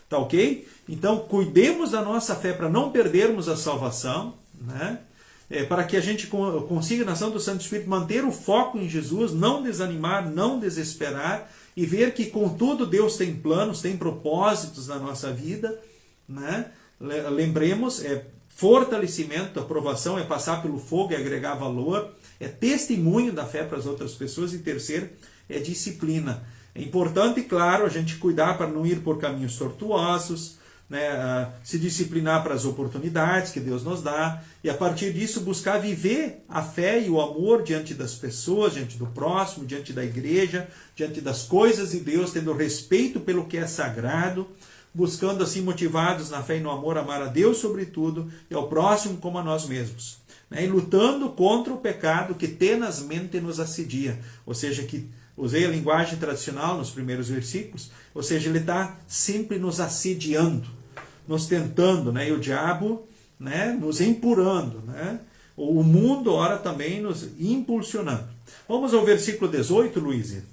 S1: Tá ok? Então, cuidemos da nossa fé para não perdermos a salvação, né? Para que a gente consiga, na ação do Santo Espírito, manter o foco em Jesus, não desanimar, não desesperar, e ver que, contudo, Deus tem planos, tem propósitos na nossa vida, né? Lembremos, fortalecimento, aprovação, é passar pelo fogo, é agregar valor, é testemunho da fé para as outras pessoas, e terceiro, é disciplina. É importante, claro, a gente cuidar para não ir por caminhos tortuosos, né, se disciplinar para as oportunidades que Deus nos dá, e a partir disso buscar viver a fé e o amor diante das pessoas, diante do próximo, diante da igreja, diante das coisas de Deus, tendo respeito pelo que é sagrado, buscando assim, motivados na fé e no amor, amar a Deus sobretudo e ao próximo como a nós mesmos, né, e lutando contra o pecado que tenazmente nos assedia, ou seja, que usei a linguagem tradicional nos primeiros versículos, ou seja, ele está sempre nos assediando, nos tentando, né? E o diabo, né, nos empurrando, né? O mundo, ora, também nos impulsionando. Vamos ao versículo 18, Luísa.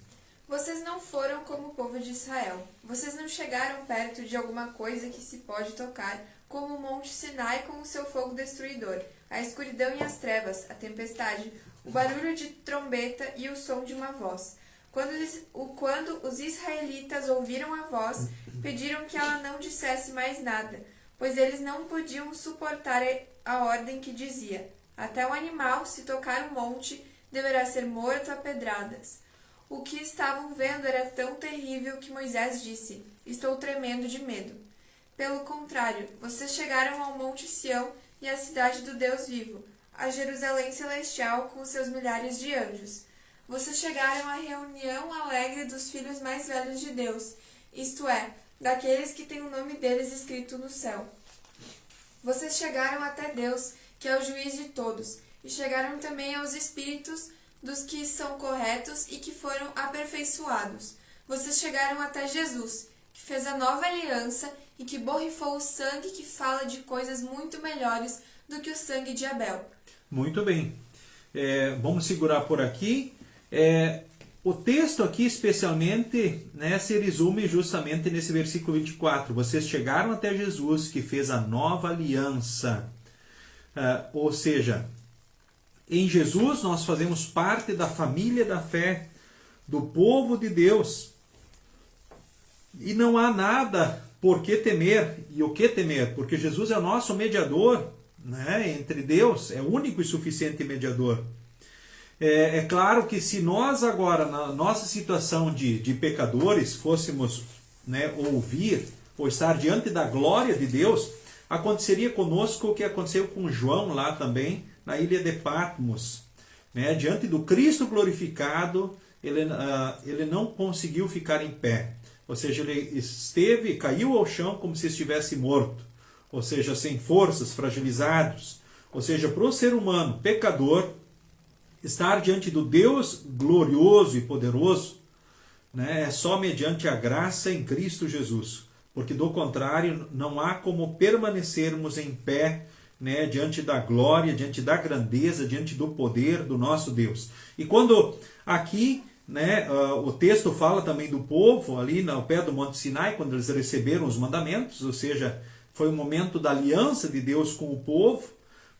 S3: Vocês não foram como o povo de Israel. Vocês não chegaram perto de alguma coisa que se pode tocar, como o monte Sinai com o seu fogo destruidor, a escuridão e as trevas, a tempestade, o barulho de trombeta e o som de uma voz. Quando os israelitas ouviram a voz, pediram que ela não dissesse mais nada, pois eles não podiam suportar a ordem que dizia: até o animal, se tocar o monte, deverá ser morto a pedradas. O que estavam vendo era tão terrível que Moisés disse: estou tremendo de medo. Pelo contrário, vocês chegaram ao monte Sião e à cidade do Deus vivo, a Jerusalém celestial com seus milhares de anjos. Vocês chegaram à reunião alegre dos filhos mais velhos de Deus, isto é, daqueles que têm o nome deles escrito no céu. Vocês chegaram até Deus, que é o juiz de todos, e chegaram também aos espíritos dos que são corretos e que foram aperfeiçoados. Vocês chegaram até Jesus, que fez a nova aliança e que borrifou o sangue que fala de coisas muito melhores do que o sangue de Abel.
S1: Muito bem. Vamos segurar por aqui. O texto aqui especialmente, né, se resume justamente nesse versículo 24. Vocês chegaram até Jesus, que fez a nova aliança. Ou seja, em Jesus nós fazemos parte da família da fé, do povo de Deus. E não há nada por que temer e o que temer, porque Jesus é o nosso mediador, né, entre Deus, é o único e suficiente mediador. É claro que se nós agora, na nossa situação de pecadores, fôssemos, né, ouvir ou estar diante da glória de Deus, aconteceria conosco o que aconteceu com João lá também, na ilha de Patmos. Né? Diante do Cristo glorificado, ele não conseguiu ficar em pé. Ou seja, ele caiu ao chão como se estivesse morto. Ou seja, sem forças, fragilizados. Ou seja, para o ser humano pecador, estar diante do Deus glorioso e poderoso, né, é só mediante a graça em Cristo Jesus. Porque do contrário, não há como permanecermos em pé, né, diante da glória, diante da grandeza, diante do poder do nosso Deus. E quando aqui né? O texto fala também do povo ali no pé do Monte Sinai, quando eles receberam os mandamentos, ou seja, foi um momento da aliança de Deus com o povo,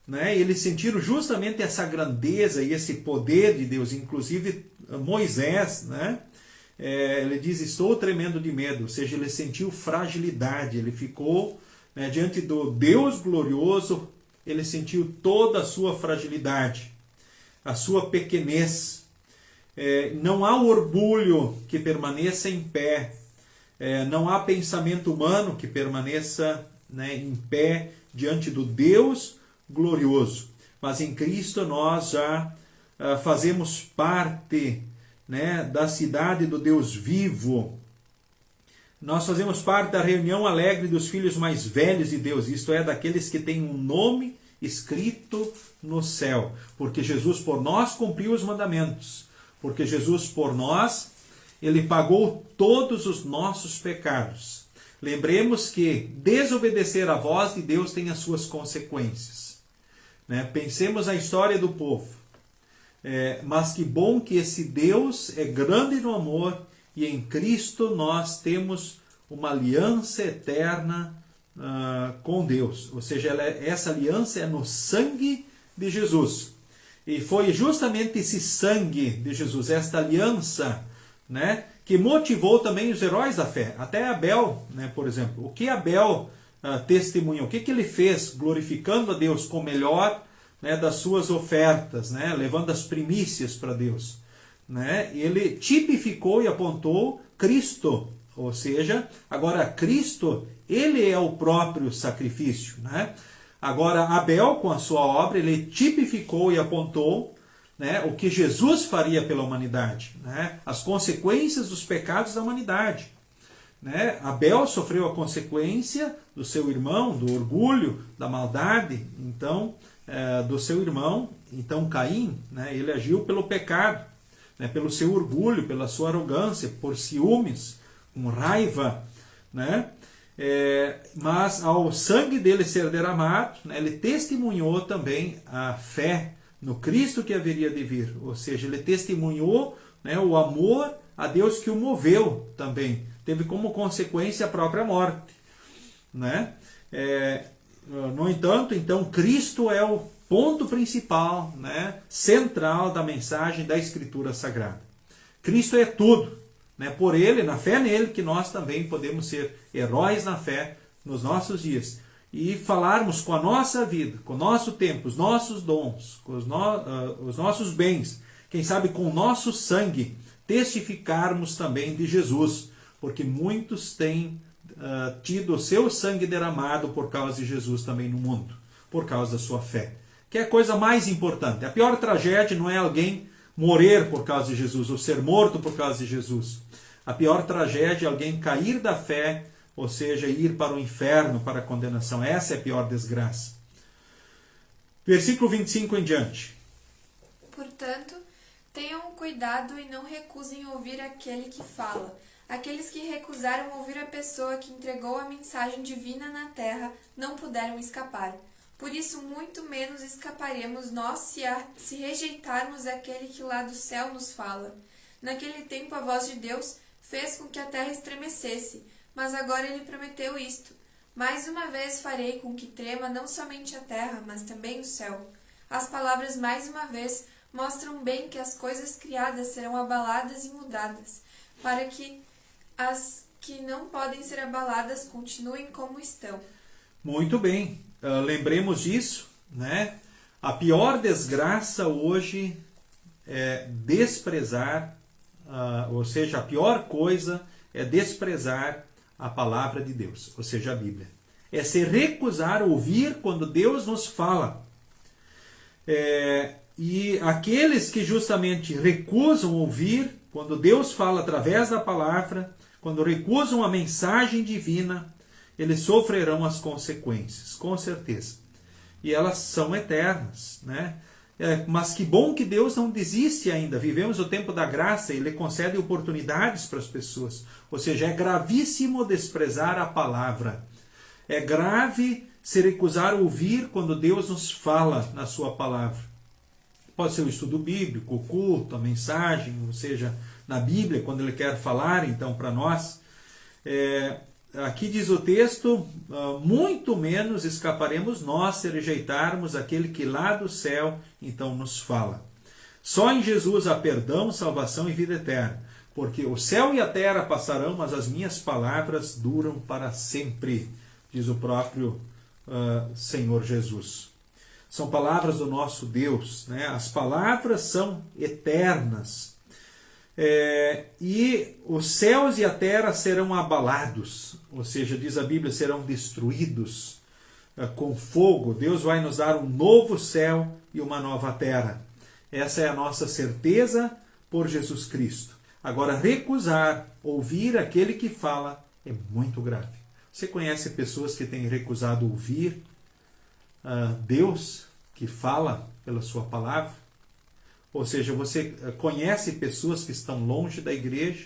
S1: né? E eles sentiram justamente essa grandeza e esse poder de Deus, inclusive Moisés, né? Ele diz, estou tremendo de medo, ou seja, ele sentiu fragilidade, ele ficou, né, diante do Deus glorioso, ele sentiu toda a sua fragilidade, a sua pequenez. Não há orgulho que permaneça em pé, não há pensamento humano que permaneça, né, em pé diante do Deus glorioso. Mas em Cristo nós já fazemos parte, né, da cidade do Deus vivo. Nós fazemos parte da reunião alegre dos filhos mais velhos de Deus, isto é, daqueles que têm um nome escrito no céu, porque Jesus por nós cumpriu os mandamentos, porque Jesus por nós, ele pagou todos os nossos pecados. Lembremos que desobedecer à voz de Deus tem as suas consequências, né? Pensemos na história do povo. Mas que bom que esse Deus é grande no amor e em Cristo nós temos uma aliança eterna com Deus. Ou seja, essa aliança é no sangue de Jesus. E foi justamente esse sangue de Jesus, esta aliança, né, que motivou também os heróis da fé. Até Abel, né, por exemplo. O que Abel testemunhou? O que ele fez glorificando a Deus com o melhor, né, das suas ofertas, né, levando as primícias para Deus, né? Ele tipificou e apontou Cristo, ou seja, agora Cristo, ele é o próprio sacrifício, né? Agora Abel, com a sua obra, ele tipificou e apontou, né, o que Jesus faria pela humanidade, né? As consequências dos pecados da humanidade, né? Abel sofreu a consequência do seu irmão, do orgulho, da maldade, então do seu irmão. Então Caim, né, ele agiu pelo pecado, né, pelo seu orgulho, pela sua arrogância, por ciúmes, com raiva, né? Mas ao sangue dele ser derramado, né, ele testemunhou também a fé no Cristo que haveria de vir, ou seja, ele testemunhou, né, o amor a Deus que o moveu também, teve como consequência a própria morte, né? No entanto, então, Cristo é o ponto principal, né, central da mensagem da Escritura Sagrada. Cristo é tudo, né? Por Ele, na fé nele, que nós também podemos ser heróis na fé nos nossos dias e falarmos com a nossa vida, com o nosso tempo, os nossos dons, com os nossos bens, quem sabe com o nosso sangue, testificarmos também de Jesus, porque muitos têm tido o seu sangue derramado por causa de Jesus também no mundo, por causa da sua fé. Que é a coisa mais importante. A pior tragédia não é alguém morrer por causa de Jesus, ou ser morto por causa de Jesus. A pior tragédia é alguém cair da fé, ou seja, ir para o inferno, para a condenação. Essa é a pior desgraça. Versículo 25 em diante.
S3: Portanto, tenham cuidado e não recusem ouvir aquele que fala. Aqueles que recusaram ouvir a pessoa que entregou a mensagem divina na terra não puderam escapar. Por isso, muito menos escaparemos nós se rejeitarmos aquele que lá do céu nos fala. Naquele tempo a voz de Deus fez com que a terra estremecesse, mas agora ele prometeu isto: mais uma vez farei com que trema não somente a terra, mas também o céu. As palavras mais uma vez mostram bem que as coisas criadas serão abaladas e mudadas, para que as que não podem ser abaladas continuem como estão.
S1: Muito bem. Lembremos disso, né? A pior desgraça hoje é desprezar, ou seja, a pior coisa é desprezar a palavra de Deus, ou seja, a Bíblia. É se recusar a ouvir quando Deus nos fala. E aqueles que justamente recusam ouvir quando Deus fala através da palavra, quando recusam a mensagem divina, eles sofrerão as consequências, com certeza. E elas são eternas, né? Mas que bom que Deus não desiste ainda. Vivemos o tempo da graça, Ele concede oportunidades para as pessoas. Ou seja, é gravíssimo desprezar a palavra. É grave se recusar a ouvir quando Deus nos fala na sua palavra. Pode ser o estudo bíblico, o culto, a mensagem, ou seja, na Bíblia, quando ele quer falar então para nós. Aqui diz o texto, muito menos escaparemos nós se rejeitarmos aquele que lá do céu então nos fala. Só em Jesus há perdão, salvação e vida eterna, porque o céu e a terra passarão, mas as minhas palavras duram para sempre, diz o próprio Senhor Jesus. São palavras do nosso Deus, né? As palavras são eternas. E os céus e a terra serão abalados, ou seja, diz a Bíblia, serão destruídos com fogo. Deus vai nos dar um novo céu e uma nova terra. Essa é a nossa certeza por Jesus Cristo. Agora, recusar ouvir aquele que fala é muito grave. Você conhece pessoas que têm recusado ouvir Deus que fala pela sua palavra? Ou seja, você conhece pessoas que estão longe da igreja,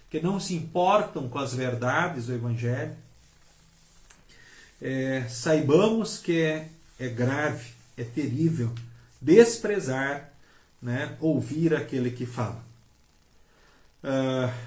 S1: que não se importam com as verdades do Evangelho? Saibamos que é grave, é terrível desprezar, né, ouvir aquele que fala.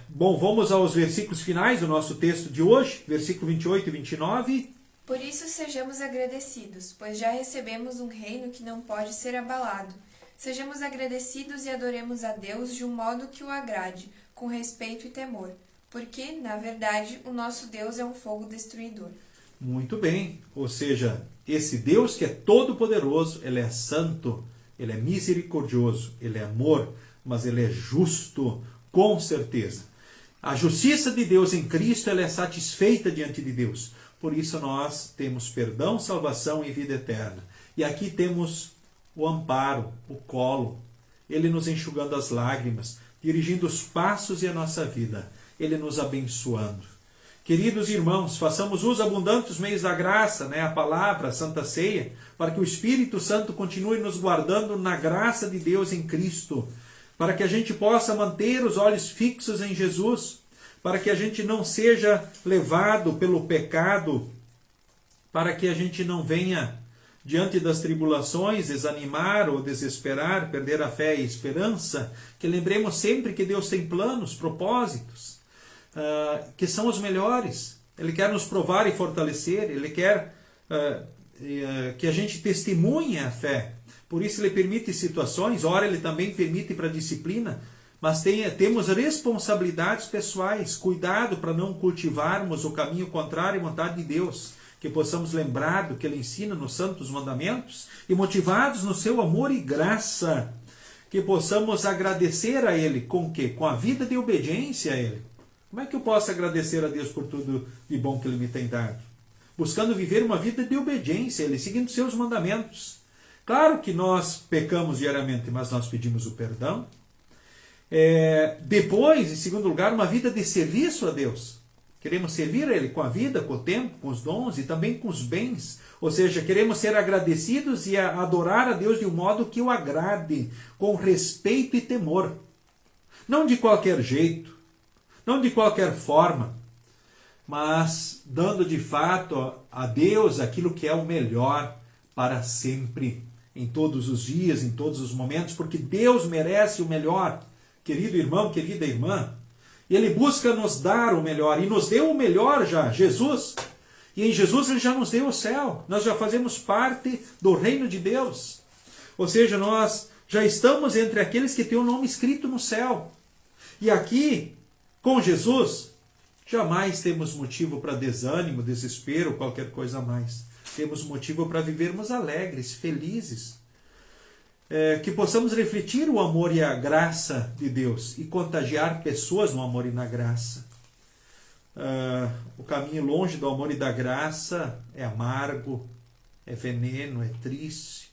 S1: Bom, vamos aos versículos finais do nosso texto de hoje, versículo 28 e 29.
S3: Por isso sejamos agradecidos, pois já recebemos um reino que não pode ser abalado. Sejamos agradecidos e adoremos a Deus de um modo que o agrade, com respeito e temor, porque, na verdade, o nosso Deus é um fogo destruidor.
S1: Muito bem, ou seja, esse Deus que é todo-poderoso, ele é santo, ele é misericordioso, ele é amor, mas ele é justo, com certeza. A justiça de Deus em Cristo, ela é satisfeita diante de Deus. Por isso nós temos perdão, salvação e vida eterna. E aqui temos o amparo, o colo, ele nos enxugando as lágrimas, dirigindo os passos e a nossa vida, ele nos abençoando. Queridos irmãos, façamos uso abundante dos meios da graça, né? A palavra, a Santa Ceia, para que o Espírito Santo continue nos guardando na graça de Deus em Cristo, para que a gente possa manter os olhos fixos em Jesus, para que a gente não seja levado pelo pecado, para que a gente não venha diante das tribulações, desanimar ou desesperar, perder a fé e a esperança, que lembremos sempre que Deus tem planos, propósitos, que são os melhores. Ele quer nos provar e fortalecer, Ele quer que a gente testemunhe a fé. Por isso Ele permite situações, ora Ele também permite para disciplina, mas temos responsabilidades pessoais, cuidado para não cultivarmos o caminho contrário à vontade de Deus, que possamos lembrar do que Ele ensina nos Santos Mandamentos e motivados no seu amor e graça, que possamos agradecer a Ele com o quê? Com a vida de obediência a Ele. Como é que eu posso agradecer a Deus por tudo de bom que Ele me tem dado? Buscando viver uma vida de obediência a Ele, seguindo seus mandamentos. Claro que nós pecamos diariamente, mas nós pedimos o perdão. Depois, em segundo lugar, uma vida de serviço a Deus. Queremos servir a Ele com a vida, com o tempo, com os dons e também com os bens. Ou seja, queremos ser agradecidos e adorar a Deus de um modo que o agrade, com respeito e temor. Não de qualquer jeito, não de qualquer forma, mas dando de fato a Deus aquilo que é o melhor para sempre, em todos os dias, em todos os momentos, porque Deus merece o melhor. Querido irmão, querida irmã, Ele busca nos dar o melhor, e nos deu o melhor já, Jesus. E em Jesus Ele já nos deu o céu. Nós já fazemos parte do reino de Deus. Ou seja, nós já estamos entre aqueles que têm o nome escrito no céu. E aqui, com Jesus, jamais temos motivo para desânimo, desespero, qualquer coisa a mais. Temos motivo para vivermos alegres, felizes. Que possamos refletir o amor e a graça de Deus e contagiar pessoas no amor e na graça. O caminho longe do amor e da graça é amargo, é veneno, é triste,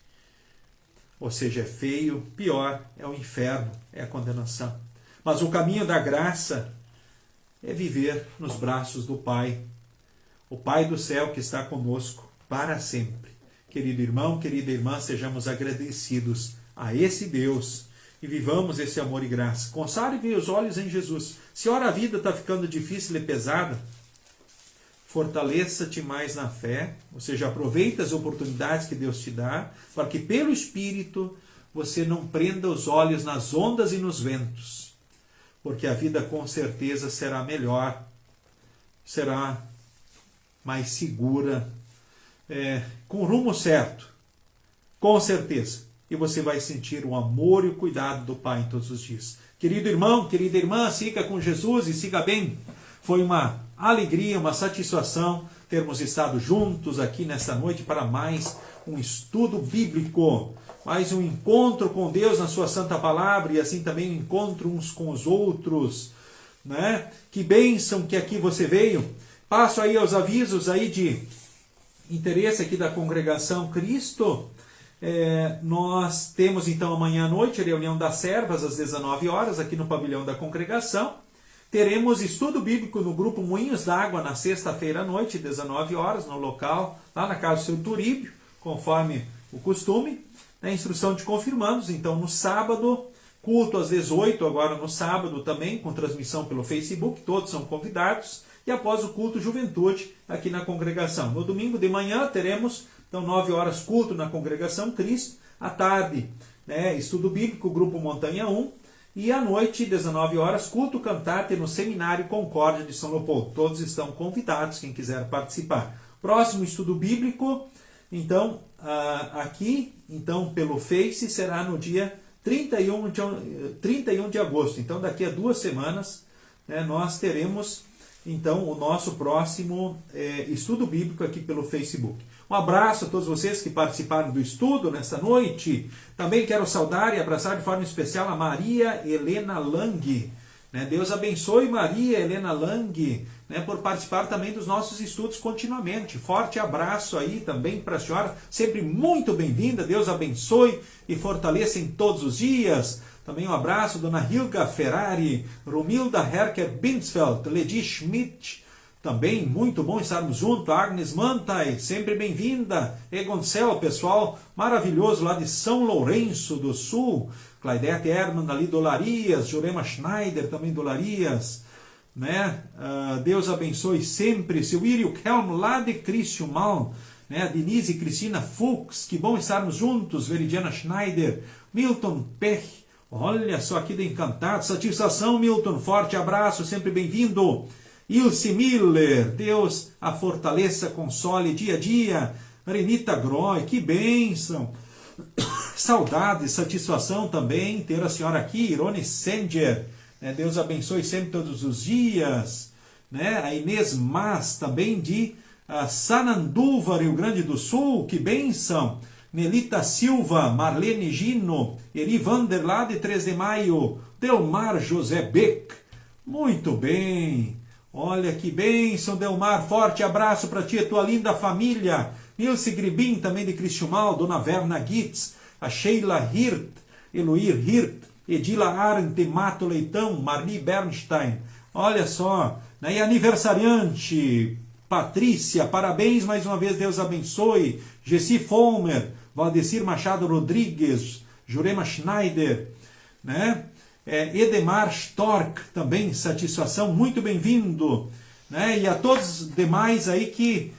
S1: ou seja, é feio. Pior, é o inferno, é a condenação. Mas o caminho da graça é viver nos braços do Pai, o Pai do céu que está conosco para sempre. Querido irmão, querida irmã, sejamos agradecidos a esse Deus e vivamos esse amor e graça. Consagre os olhos em Jesus. Se ora a vida está ficando difícil e pesada, fortaleça-te mais na fé, ou seja, aproveita as oportunidades que Deus te dá, para que pelo Espírito você não prenda os olhos nas ondas e nos ventos, porque a vida com certeza será melhor, será mais segura, com rumo certo, com certeza. E você vai sentir o amor e o cuidado do Pai em todos os dias. Querido irmão, querida irmã, siga com Jesus e siga bem. Foi uma alegria, uma satisfação termos estado juntos aqui nesta noite para mais um estudo bíblico, mais um encontro com Deus na sua santa palavra e assim também um encontro uns com os outros, né? Que bênção que aqui você veio. Passo aí aos avisos aí de interesse aqui da Congregação Cristo. Nós temos então amanhã à noite a reunião das servas às 19 horas aqui no pavilhão da congregação. Teremos estudo bíblico no grupo Moinhos d'Água na sexta-feira à noite, 19 horas, no local, lá na casa do seu Turíbio, conforme o costume. A instrução de confirmandos, então no sábado, culto às 18, agora no sábado também, com transmissão pelo Facebook, todos são convidados. E após o culto Juventude aqui na congregação. No domingo de manhã teremos, então, 9 horas, culto na Congregação Cristo. À tarde, estudo bíblico, grupo Montanha 1. E à noite, 19 horas, culto cantate no Seminário Concórdia de São Leopoldo. Todos estão convidados, quem quiser participar. Próximo estudo bíblico, então, aqui, então, pelo Face, será no dia 31 de agosto. Então, daqui a 2 semanas, nós teremos, então, o nosso próximo estudo bíblico aqui pelo Facebook. Um abraço a todos vocês que participaram do estudo nesta noite. Também quero saudar e abraçar de forma especial a Maria Helena Lang. Deus abençoe Maria Helena Lang, por participar também dos nossos estudos continuamente. Forte abraço aí também para a senhora, sempre muito bem-vinda. Deus abençoe e fortaleça em todos os dias. Também um abraço, Dona Hilga Ferrari, Romilda Herker Binsfeld, Ledi Schmidt. Também muito bom estarmos juntos. Agnes Mantai, sempre bem-vinda. Egoncel, pessoal maravilhoso lá de São Lourenço do Sul. Claudete Herman ali do Larias. Jurema Schneider também do Larias. Deus abençoe sempre. Seu Irio Kelm lá de Criciúmal. Denise e Cristina Fuchs. Que bom estarmos juntos. Veridiana Schneider. Milton Pech. Olha só aqui de Encantado. Satisfação, Milton. Forte abraço, sempre bem-vindo. Ilse Miller, Deus a fortaleça, console dia a dia. Renita Groy, que bênção. Saudade, satisfação também ter a senhora aqui. Irone Senger, Deus abençoe sempre todos os dias. A Inês Mas, também de Sananduva, Rio Grande do Sul, que bênção. Nelita Silva, Marlene Gino, Eri Vander, lá de 3 de Maio. Delmar José Beck, muito bem. Olha que bênção, Delmar, forte abraço para ti e tua linda família. Nilce Gribin, também de Criciúmal, Dona Verna Gitz, a Sheila Hirt, Eloir Hirt, Edila Arendt, Mato Leitão, Marli Bernstein. Olha só, e aniversariante, Patrícia, parabéns mais uma vez, Deus abençoe. Gessi Fomer, Valdecir Machado Rodrigues, Jurema Schneider, Edemar Stork, também satisfação, muito bem-vindo, e a todos os demais aí que,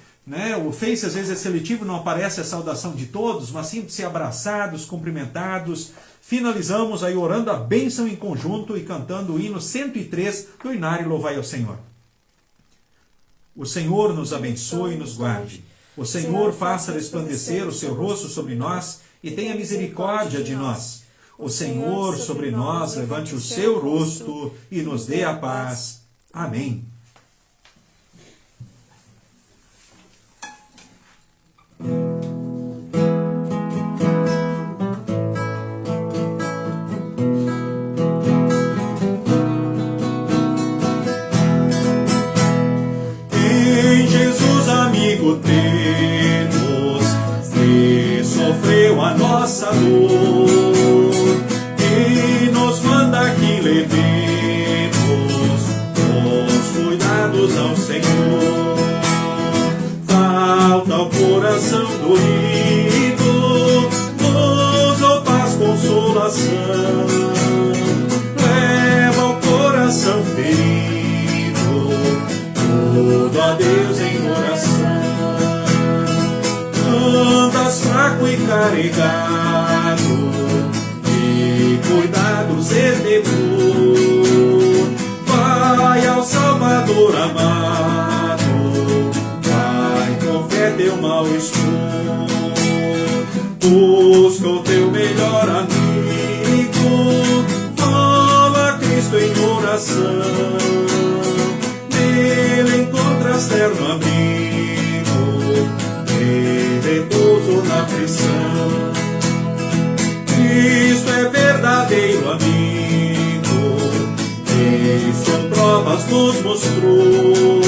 S1: o Face às vezes é seletivo, não aparece a saudação de todos, mas sintam-se abraçados, cumprimentados. Finalizamos aí orando a bênção em conjunto e cantando o hino 103 do Inário Louvai ao Senhor. O Senhor nos abençoe e nos guarde. O Senhor faça resplandecer o seu rosto sobre nós e tenha misericórdia de nós. O Senhor sobre nós levante o seu rosto e nos dê a paz. Amém.
S2: Em Jesus, amigo, temos que sofreu a nossa dor. Nos manda que levemos os cuidados ao Senhor. Falta ao coração doído, luz ou paz, consolação. Leva ao coração ferido tudo a Deus em oração. Andas fraco e carregado, verdadeiro amigo, isso provas nos mostrou,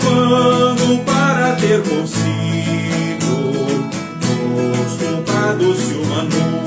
S2: quando para ter consigo os culpados se humanou.